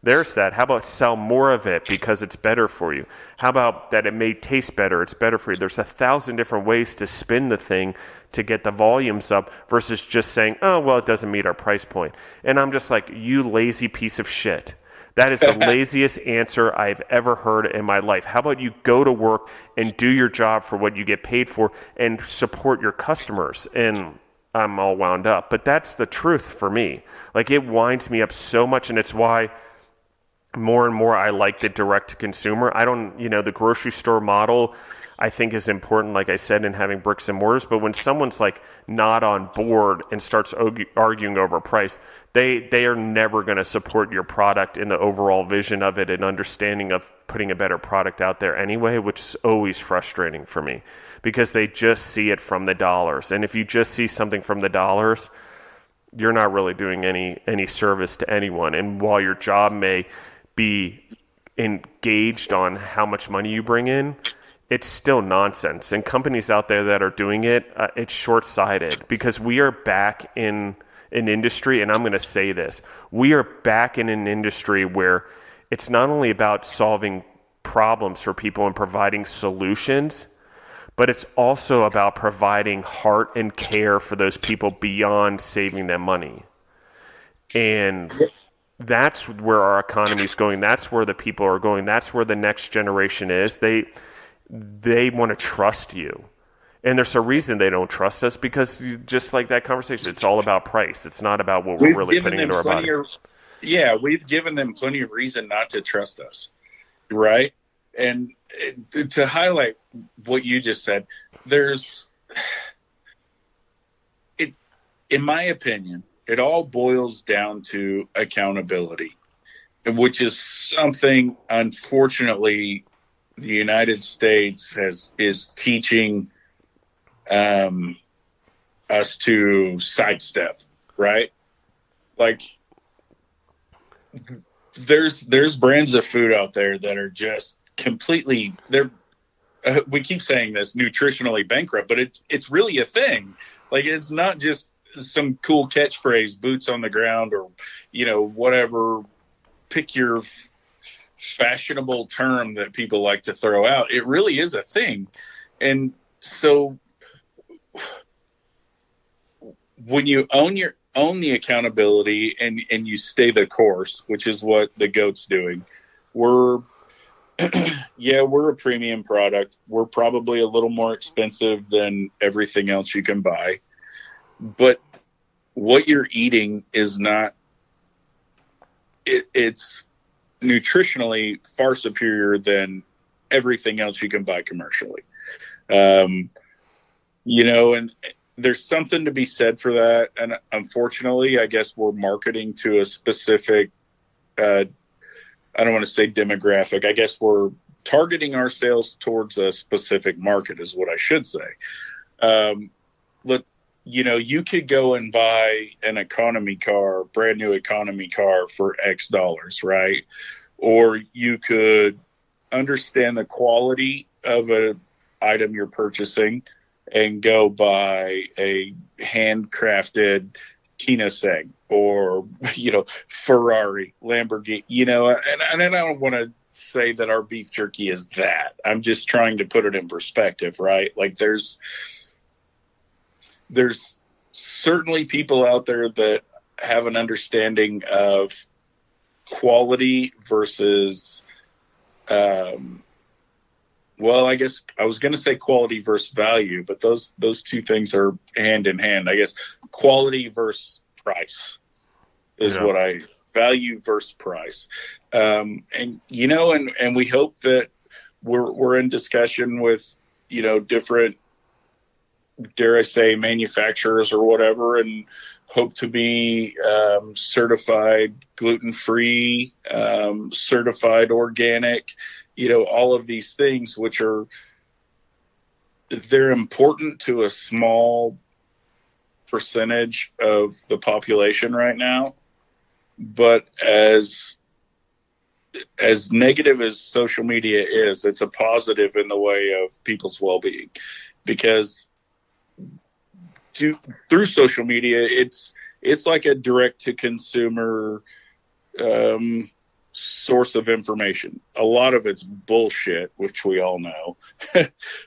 There's that. How about sell more of it because it's better for you? How about that it may taste better, it's better for you? There's 1,000 different ways to spin the thing to get the volumes up versus just saying, oh, well, it doesn't meet our price point. And I'm just like, you lazy piece of shit. That is the laziest answer I've ever heard in my life. How about you go to work and do your job for what you get paid for and support your customers? And I'm all wound up. But that's the truth for me. Like, it winds me up so much, and it's why more and more I like the direct to consumer. The grocery store model I think is important, like I said, in having bricks and mortars. But when someone's like not on board and starts arguing over price, they are never going to support your product in the overall vision of it and understanding of putting a better product out there anyway, which is always frustrating for me because they just see it from the dollars. And if you just see something from the dollars, you're not really doing any service to anyone. And while your job may be engaged on how much money you bring in, it's still nonsense. And companies out there that are doing it, it's short-sighted because we are back in an industry, and I'm going to say this, we are back in an industry where it's not only about solving problems for people and providing solutions, but it's also about providing heart and care for those people beyond saving them money. And that's where our economy is going. That's where the people are going. That's where the next generation is. They want to trust you. And there's a reason they don't trust us because just like that conversation, it's all about price. It's not about what we're really putting into our body. Yeah, we've given them plenty of reason not to trust us, right? And to highlight what you just said, there's it, in my opinion, it all boils down to accountability, which is something, unfortunately, the United States is teaching us to sidestep, right? Like, there's brands of food out there that are just completely, we keep saying this, nutritionally bankrupt, but it's really a thing. Like, it's not just some cool catchphrase, boots on the ground, or whatever, pick your fashionable term that people like to throw out. It really is a thing. And so when you own the accountability and you stay the course, which is what the G.O.A.T's doing, we're a premium product. We're probably a little more expensive than everything else you can buy, but what you're eating is not, it's nutritionally far superior than everything else you can buy commercially. And there's something to be said for that. And unfortunately, I guess we're marketing to a specific, I don't want to say demographic. I guess we're targeting our sales towards a specific market is what I should say. Look, you could go and buy an economy car, brand new economy car for X dollars, right? Or you could understand the quality of an item you're purchasing and go buy a handcrafted Kinoseg or, Ferrari, Lamborghini, and I don't want to say that our beef jerky is that. I'm just trying to put it in perspective, right? Like, there's certainly people out there that have an understanding of quality versus, I guess I was going to say quality versus value, but those two things are hand in hand. I guess quality versus price is what I value versus price. And we hope that we're in discussion with, different, dare I say, manufacturers or whatever, and hope to be certified gluten-free, certified organic, all of these things, which they're important to a small percentage of the population right now. But as negative as social media is, it's a positive in the way of people's well-being, because through social media, it's like a direct-to-consumer source of information. A lot of it's bullshit, which we all know,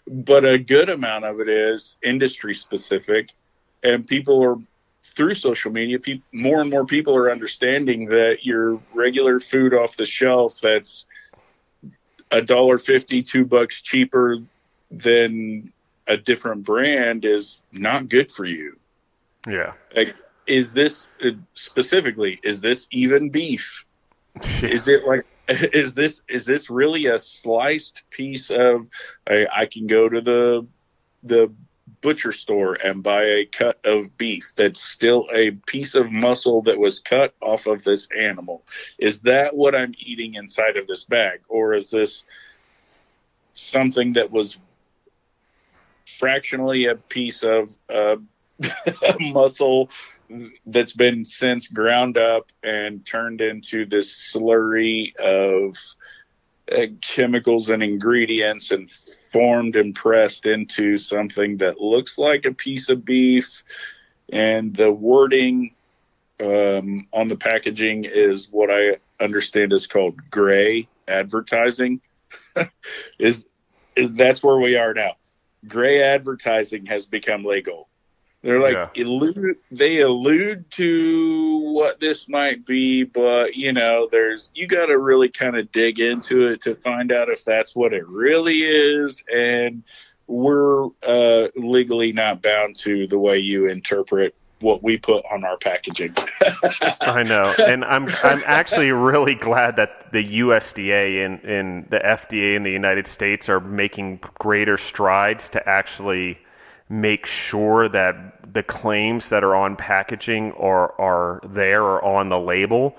but a good amount of it is industry specific, and people are, through social media, more and more people are understanding that your regular food off the shelf that's $1.50, $2 cheaper than a different brand is not good for you. Yeah. Like, is this even beef? Is it like, is this really a sliced piece of, I can go to the butcher store and buy a cut of beef that's still a piece of muscle that was cut off of this animal? Is that what I'm eating inside of this bag? Or is this something that was fractionally a piece of muscle that's been since ground up and turned into this slurry of chemicals and ingredients and formed and pressed into something that looks like a piece of beef? And the wording on the packaging is what I understand is called gray advertising. That's where we are now. Gray advertising has become legal. They're like, they allude to what this might be, but you got to really kind of dig into it to find out if that's what it really is. And we're legally not bound to the way you interpret what we put on our packaging. I know. And I'm actually really glad that the USDA and the FDA in the United States are making greater strides to actually make sure that the claims that are on packaging are there or on the label.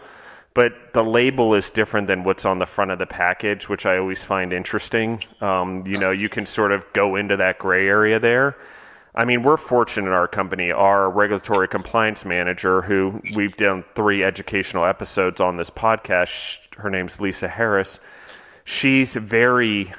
But the label is different than what's on the front of the package, which I always find interesting. You can sort of go into that gray area there. I mean, we're fortunate in our company. Our regulatory compliance manager, who we've done 3 educational episodes on this podcast, her name's Lisa Harris. She's very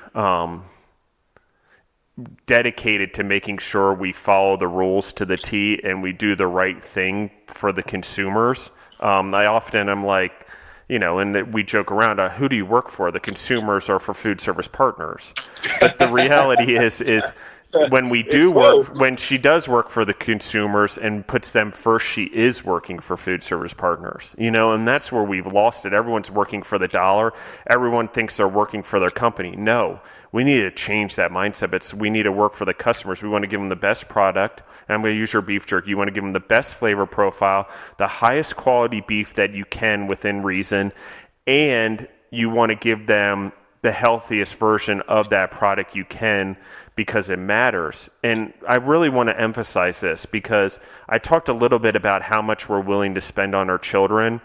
dedicated to making sure we follow the rules to the T and we do the right thing for the consumers. I often am like, and we joke around, who do you work for? The consumers or for food service partners? But the reality is when we do work, when she does work for the consumers and puts them first, she is working for food service partners, and that's where we've lost it. Everyone's working for the dollar. Everyone thinks they're working for their company. No, we need to change that mindset. We need to work for the customers. We want to give them the best product. And I'm going to use your beef jerky. You want to give them the best flavor profile, the highest quality beef that you can within reason, and you want to give them the healthiest version of that product you can, because it matters. And I really want to emphasize this because I talked a little bit about how much we're willing to spend on our children.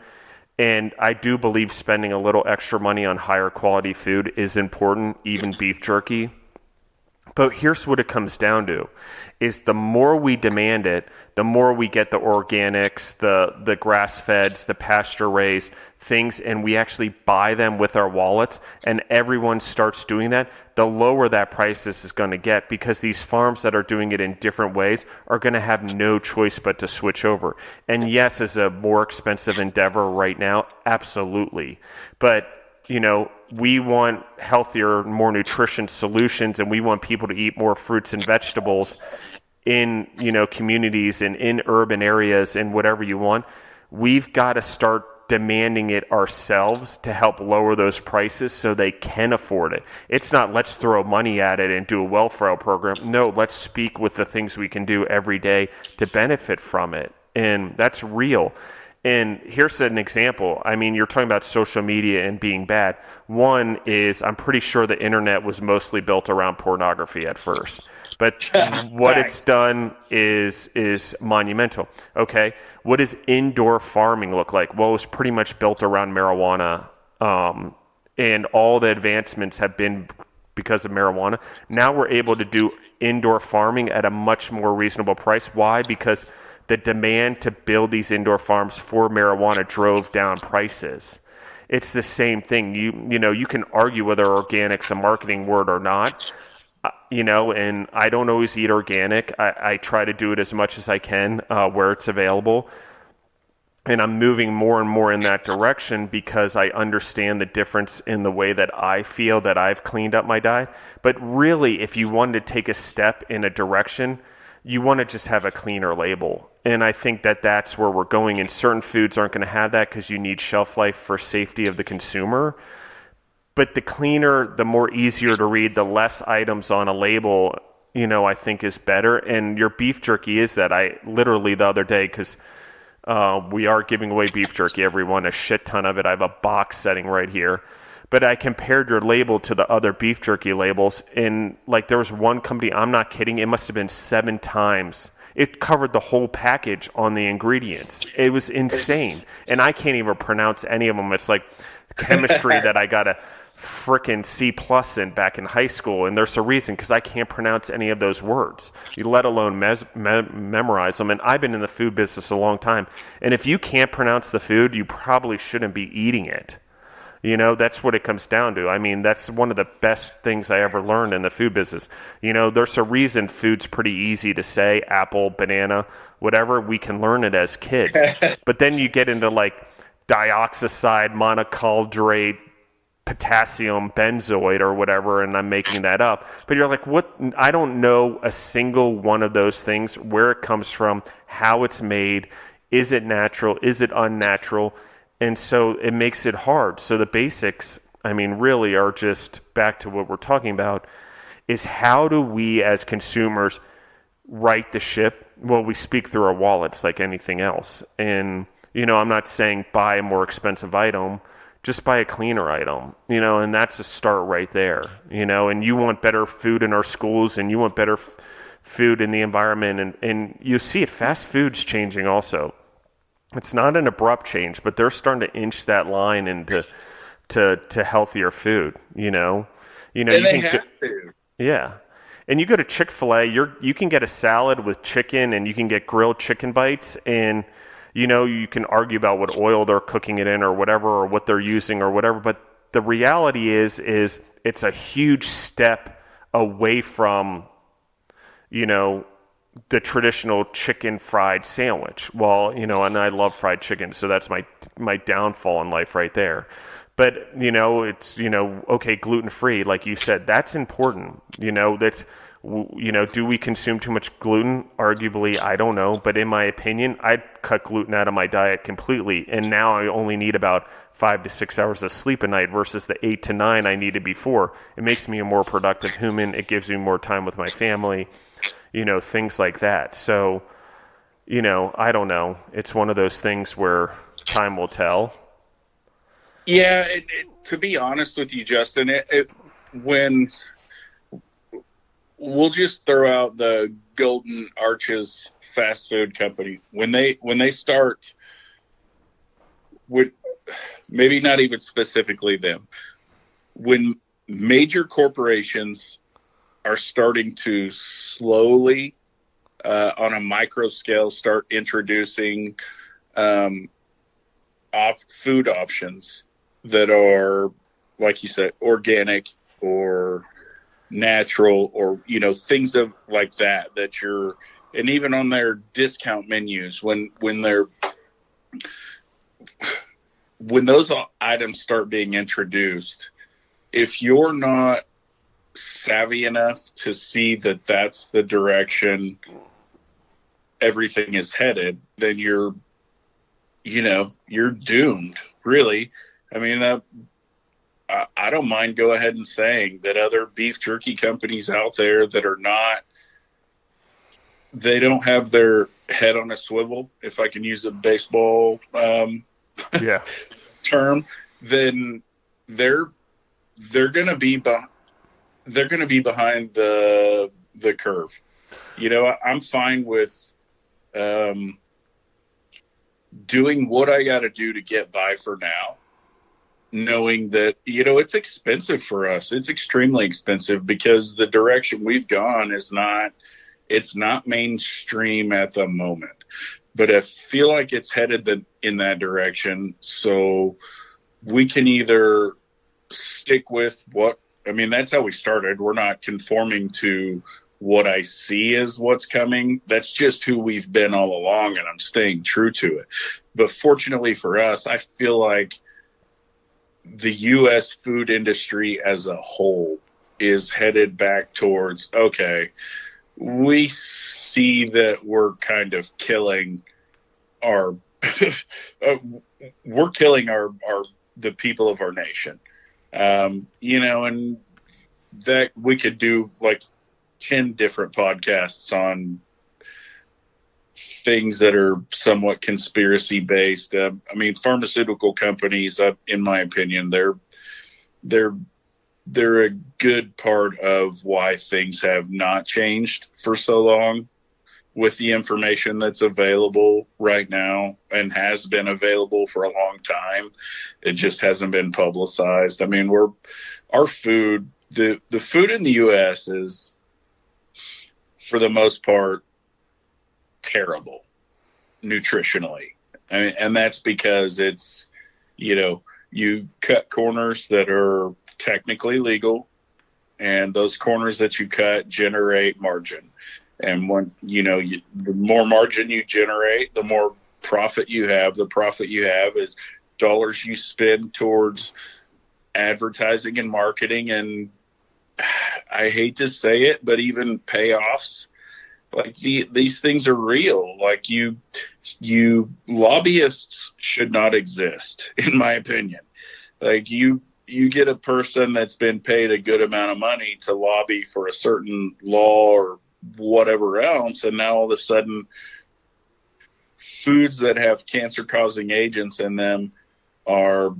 And I do believe spending a little extra money on higher quality food is important, even beef jerky. But here's what it comes down to, is the more we demand it, the more we get the organics, the grass-feds, the pasture-raised things, and we actually buy them with our wallets, and everyone starts doing that, the lower that price is going to get, because these farms that are doing it in different ways are going to have no choice but to switch over. And yes, is a more expensive endeavor right now, absolutely. But we want healthier, more nutritious solutions, and we want people to eat more fruits and vegetables in, communities and in urban areas and whatever you want. We've got to start demanding it ourselves to help lower those prices so they can afford it. It's not let's throw money at it and do a welfare program. No, let's speak with the things we can do every day to benefit from it. And that's real. And here's an example. I mean, you're talking about social media and being bad. One is, I'm pretty sure the internet was mostly built around pornography at first. But what it's done is monumental. Okay, what does indoor farming look like? Well, it's pretty much built around marijuana, and all the advancements have been because of marijuana. Now we're able to do indoor farming at a much more reasonable price. Why? Because the demand to build these indoor farms for marijuana drove down prices. It's the same thing. You can argue whether organic's a marketing word or not, and I don't always eat organic. I try to do it as much as I can where it's available. And I'm moving more and more in that direction because I understand the difference in the way that I feel that I've cleaned up my diet. But really, if you wanted to take a step in a direction, you want to just have a cleaner label. And I think that that's where we're going. And certain foods aren't going to have that because you need shelf life for safety of the consumer. But the cleaner, the more easier to read, the less items on a label, I think is better. And your beef jerky is that. I literally the other day, because we are giving away beef jerky, everyone, a shit ton of it. I have a box setting right here. But I compared your label to the other beef jerky labels, and there was one company, I'm not kidding, it must have been 7 times. It covered the whole package on the ingredients. It was insane. And I can't even pronounce any of them. It's like chemistry that I got a frickin' C+ in back in high school, and there's a reason, because I can't pronounce any of those words, let alone memorize them. And I've been in the food business a long time. And if you can't pronounce the food, you probably shouldn't be eating it. That's what it comes down to. I mean, that's one of the best things I ever learned in the food business. There's a reason food's pretty easy to say, apple, banana, whatever. We can learn it as kids. But then you get into dioxazide, monohydrate, potassium benzoate or whatever, and I'm making that up. But you're like, what? I don't know a single one of those things, where it comes from, how it's made, is it natural, is it unnatural? And so it makes it hard. So the basics, really are just back to what we're talking about, is how do we as consumers right the ship, well, we speak through our wallets like anything else. And, I'm not saying buy a more expensive item, just buy a cleaner item, and that's a start right there, and you want better food in our schools, and you want better food in the environment. And you see it, fast food's changing also. It's not an abrupt change, but they're starting to inch that line into to healthier food, And they have to. Yeah. And you go to Chick-fil-A, you can get a salad with chicken, and you can get grilled chicken bites, and you can argue about what oil they're cooking it in or whatever, or what they're using or whatever, but the reality is it's a huge step away from the traditional chicken fried sandwich. Well, and I love fried chicken, so that's my downfall in life right there. But, it's, okay, gluten-free, like you said, that's important, do we consume too much gluten? Arguably, I don't know. But in my opinion, I'd cut gluten out of my diet completely. And now I only need about 5 to 6 hours of sleep a night versus the 8 to 9 I needed before. It makes me a more productive human. It gives me more time with my family, things like that. So, I don't know. It's one of those things where time will tell. Yeah, to be honest with you, Justin, when we'll just throw out the Golden Arches fast food company, when they start with, maybe not even specifically them, when major corporations are starting to slowly, on a micro scale, start introducing food options that are, like you said, organic or natural, or things like that and even on their discount menus, when those items start being introduced, if you're not savvy enough to see that that's the direction everything is headed, then you're doomed, really. I mean, I don't mind go ahead and saying that other beef jerky companies out there that are not, they don't have their head on a swivel, if I can use a baseball term, then they're going to be behind the curve. I'm fine with doing what I got to do to get by for now, knowing that, it's expensive for us. It's extremely expensive because the direction we've gone it's not mainstream at the moment, but I feel like it's headed in that direction. So we can either stick with that's how we started. We're not conforming to what I see as what's coming. That's just who we've been all along, and I'm staying true to it. But fortunately for us, I feel like the U.S. food industry as a whole is headed back towards, okay, we see that we're kind of killing our the people of our nation. And that we could do like 10 different podcasts on things that are somewhat conspiracy based. Pharmaceutical companies, in my opinion, they're a good part of why things have not changed for so long with the information that's available right now and has been available for a long time. It just hasn't been publicized. Our food, the food in the U.S. is, for the most part, terrible nutritionally. And that's because it's, you cut corners that are technically legal, and those corners that you cut generate margin. And when, the more margin you generate, the more profit you have. The profit you have is dollars you spend towards advertising and marketing. And I hate to say it, but even payoffs, like these things are real. Like you lobbyists should not exist, in my opinion. Like you get a person that's been paid a good amount of money to lobby for a certain law or whatever else. And now all of a sudden, foods that have cancer-causing agents in them are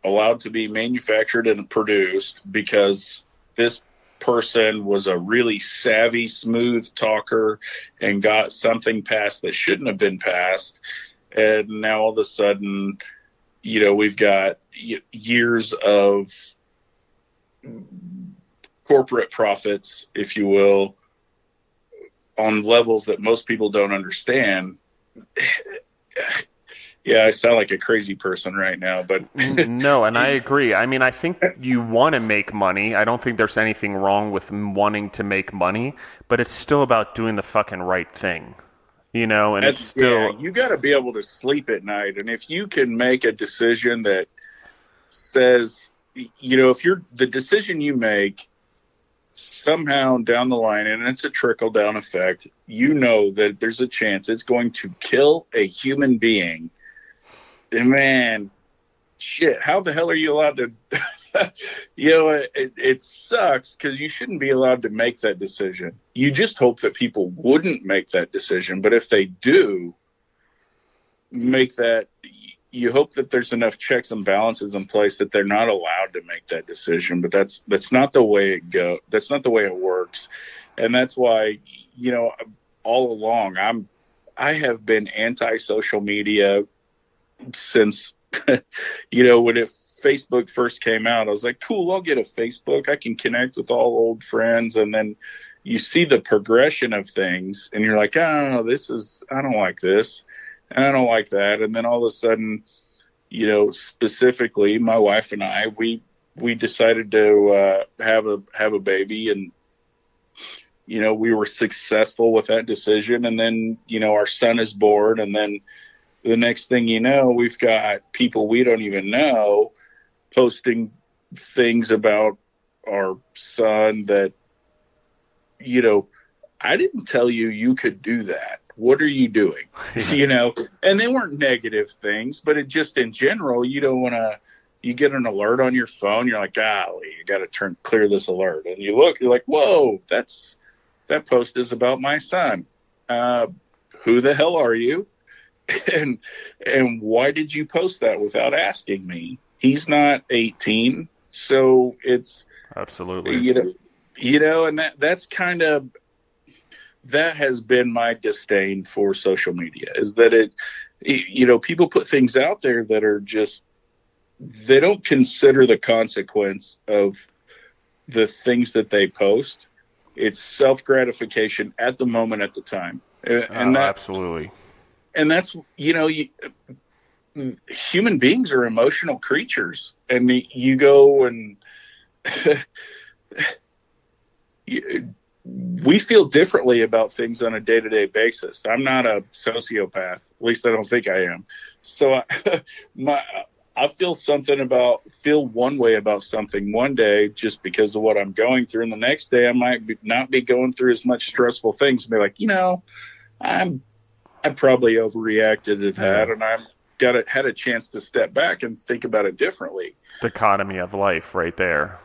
allowed to be manufactured and produced because this person was a really savvy, smooth talker and got something passed that shouldn't have been passed. And now all of a sudden, we've got years of corporate profits, if you will, on levels that most people don't understand. Yeah, I sound like a crazy person right now, but no, and I agree. I mean, I think you want to make money. I don't think there's anything wrong with wanting to make money, but it's still about doing the fucking right thing, and it's still... you got to be able to sleep at night. And if you can make a decision that says, if the decision you make somehow down the line, and it's a trickle down effect, that there's a chance it's going to kill a human being. And man, shit, how the hell are you allowed to, it sucks because you shouldn't be allowed to make that decision. You just hope that people wouldn't make that decision. But if they do make that, you hope that there's enough checks and balances in place that they're not allowed to make that decision. But that's not the way it goes. That's not the way it works. And that's why, all along, I have been anti-social media since, when Facebook first came out. I was like, cool, I'll get a Facebook. I can connect with all old friends. And then you see the progression of things and you're like, oh, I don't like this. And I don't like that. And then all of a sudden, specifically my wife and I, we decided to have a baby, and we were successful with that decision. And then, our son is born, and then the next thing you know, we've got people we don't even know posting things about our son that, I didn't tell you could do that. What are you doing? And they weren't negative things, but it just in general, you don't want to, you get an alert on your phone. You're like, golly, you got to clear this alert. And you look, you're like, whoa, that post is about my son. Who the hell are you? And why did you post that without asking me? He's not 18. So it's absolutely, and that's kind of, that has been my disdain for social media, is that people put things out there that are just, they don't consider the consequence of the things that they post. It's self-gratification at the moment, at the time. And absolutely. And that's, human beings are emotional creatures, and you go and we feel differently about things on a day-to-day basis. I'm not a sociopath. At least I don't think I am. So I feel one way about something one day just because of what I'm going through. And the next day I might not be going through as much stressful things and be like, I probably overreacted to that, and I've had a chance to step back and think about it differently. Dichotomy of life right there.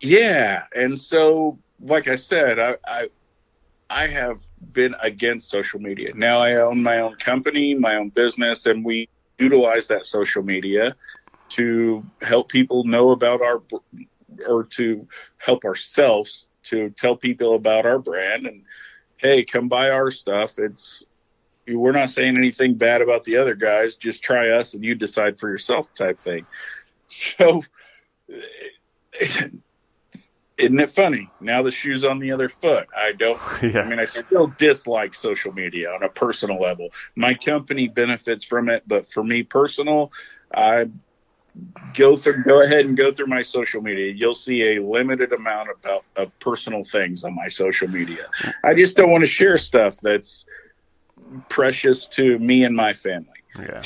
Yeah. And so, like I said, I have been against social media. Now I own my own company, my own business, and we utilize that social media to help people know about or to help ourselves to tell people about our brand. And hey, come buy our stuff. We're not saying anything bad about the other guys. Just try us and you decide for yourself type thing. So isn't it funny? Now the shoe's on the other foot. I still dislike social media on a personal level. My company benefits from it, but for me personal, I go ahead and go through my social media. You'll see a limited amount of personal things on my social media. I just don't want to share stuff that's precious to me and my family. Yeah.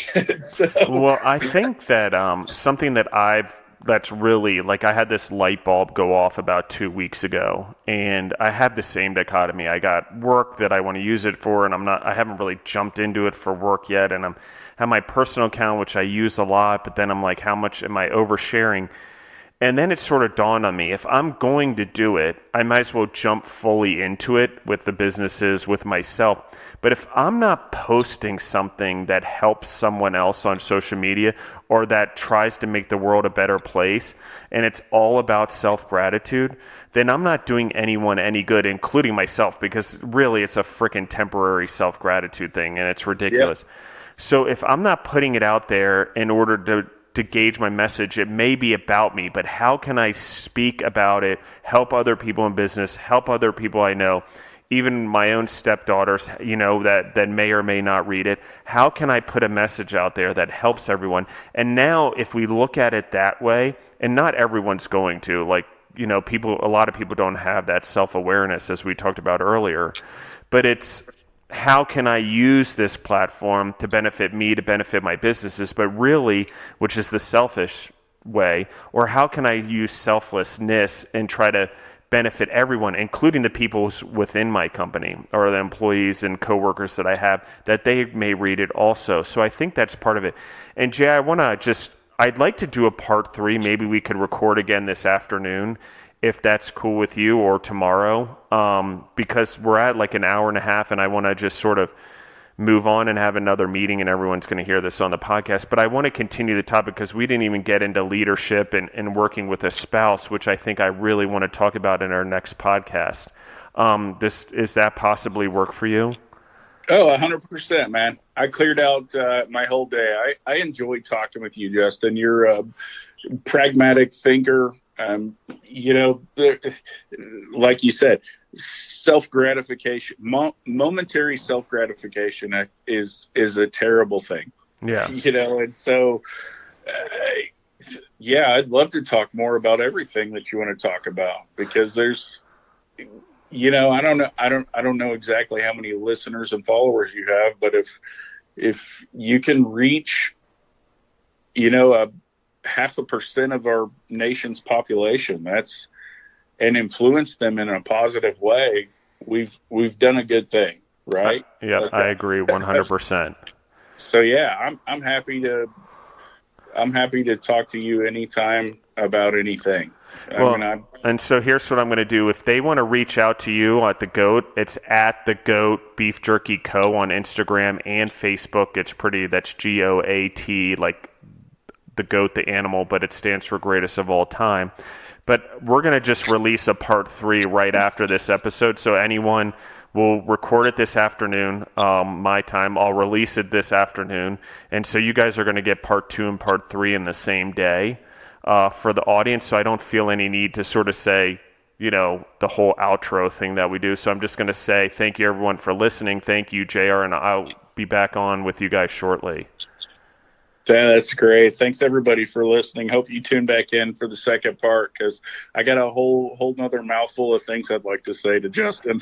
Well, I think that something that's really, like, I had this light bulb go off about 2 weeks ago, and I have the same dichotomy. I got work that I want to use it for, and I haven't really jumped into it for work yet, and I have my personal account, which I use a lot, but then I'm like, how much am I oversharing? And then it sort of dawned on me, if I'm going to do it, I might as well jump fully into it with the businesses, with myself. But if I'm not posting something that helps someone else on social media or that tries to make the world a better place, and it's all about self-gratitude, then I'm not doing anyone any good, including myself, because really it's a freaking temporary self-gratitude thing, and it's ridiculous. Yep. So if I'm not putting it out there in order to gauge my message, it may be about me, but how can I speak about it, help other people in business, help other people I know, even my own stepdaughters, that may or may not read it. How can I put a message out there that helps everyone? And now if we look at it that way, and not everyone's going to, a lot of people don't have that self-awareness, as we talked about earlier, but it's, how can I use this platform to benefit me, to benefit my businesses, but really, which is the selfish way, or how can I use selflessness and try to benefit everyone, including the people within my company or the employees and coworkers that I have, that they may read it also. So I think that's part of it. And Jay, I'd like to do a part 3. Maybe we could record again this afternoon, if that's cool with you, or tomorrow, because we're at like an hour and a half, and I want to just sort of move on and have another meeting, and everyone's going to hear this on the podcast. But I want to continue the topic because we didn't even get into leadership and working with a spouse, which I think I really want to talk about in our next podcast. Is that possibly work for you? Oh, 100%, man. I cleared out my whole day. I enjoyed talking with you, Justin. You're a pragmatic thinker. Like you said, self-gratification, momentary self-gratification is a terrible thing. Yeah. And so, I'd love to talk more about everything that you want to talk about, because there's, I don't know exactly how many listeners and followers you have, but if you can reach, 0.5% of our nation's population, and influence them in a positive way, we've done a good thing, right? Yeah, okay. I agree 100%. So I'm happy to talk to you anytime about anything. And so here's what I'm going to do. If they want to reach out to you at the GOAT, it's at the GOAT Beef Jerky Co. on Instagram and Facebook. That's G.O.A.T, like the goat, the animal, but it stands for greatest of all time. But we're going to just release a part 3 right after this episode. So anyone will record it this afternoon, my time. I'll release it this afternoon. And so you guys are going to get part 2 and part 3 in the same day for the audience. So I don't feel any need to sort of say, the whole outro thing that we do. So I'm just going to say thank you, everyone, for listening. Thank you, JR, and I'll be back on with you guys shortly. Yeah, that's great. Thanks, everybody, for listening. Hope you tune back in for the second part, because I got a whole nother mouthful of things I'd like to say to Justin.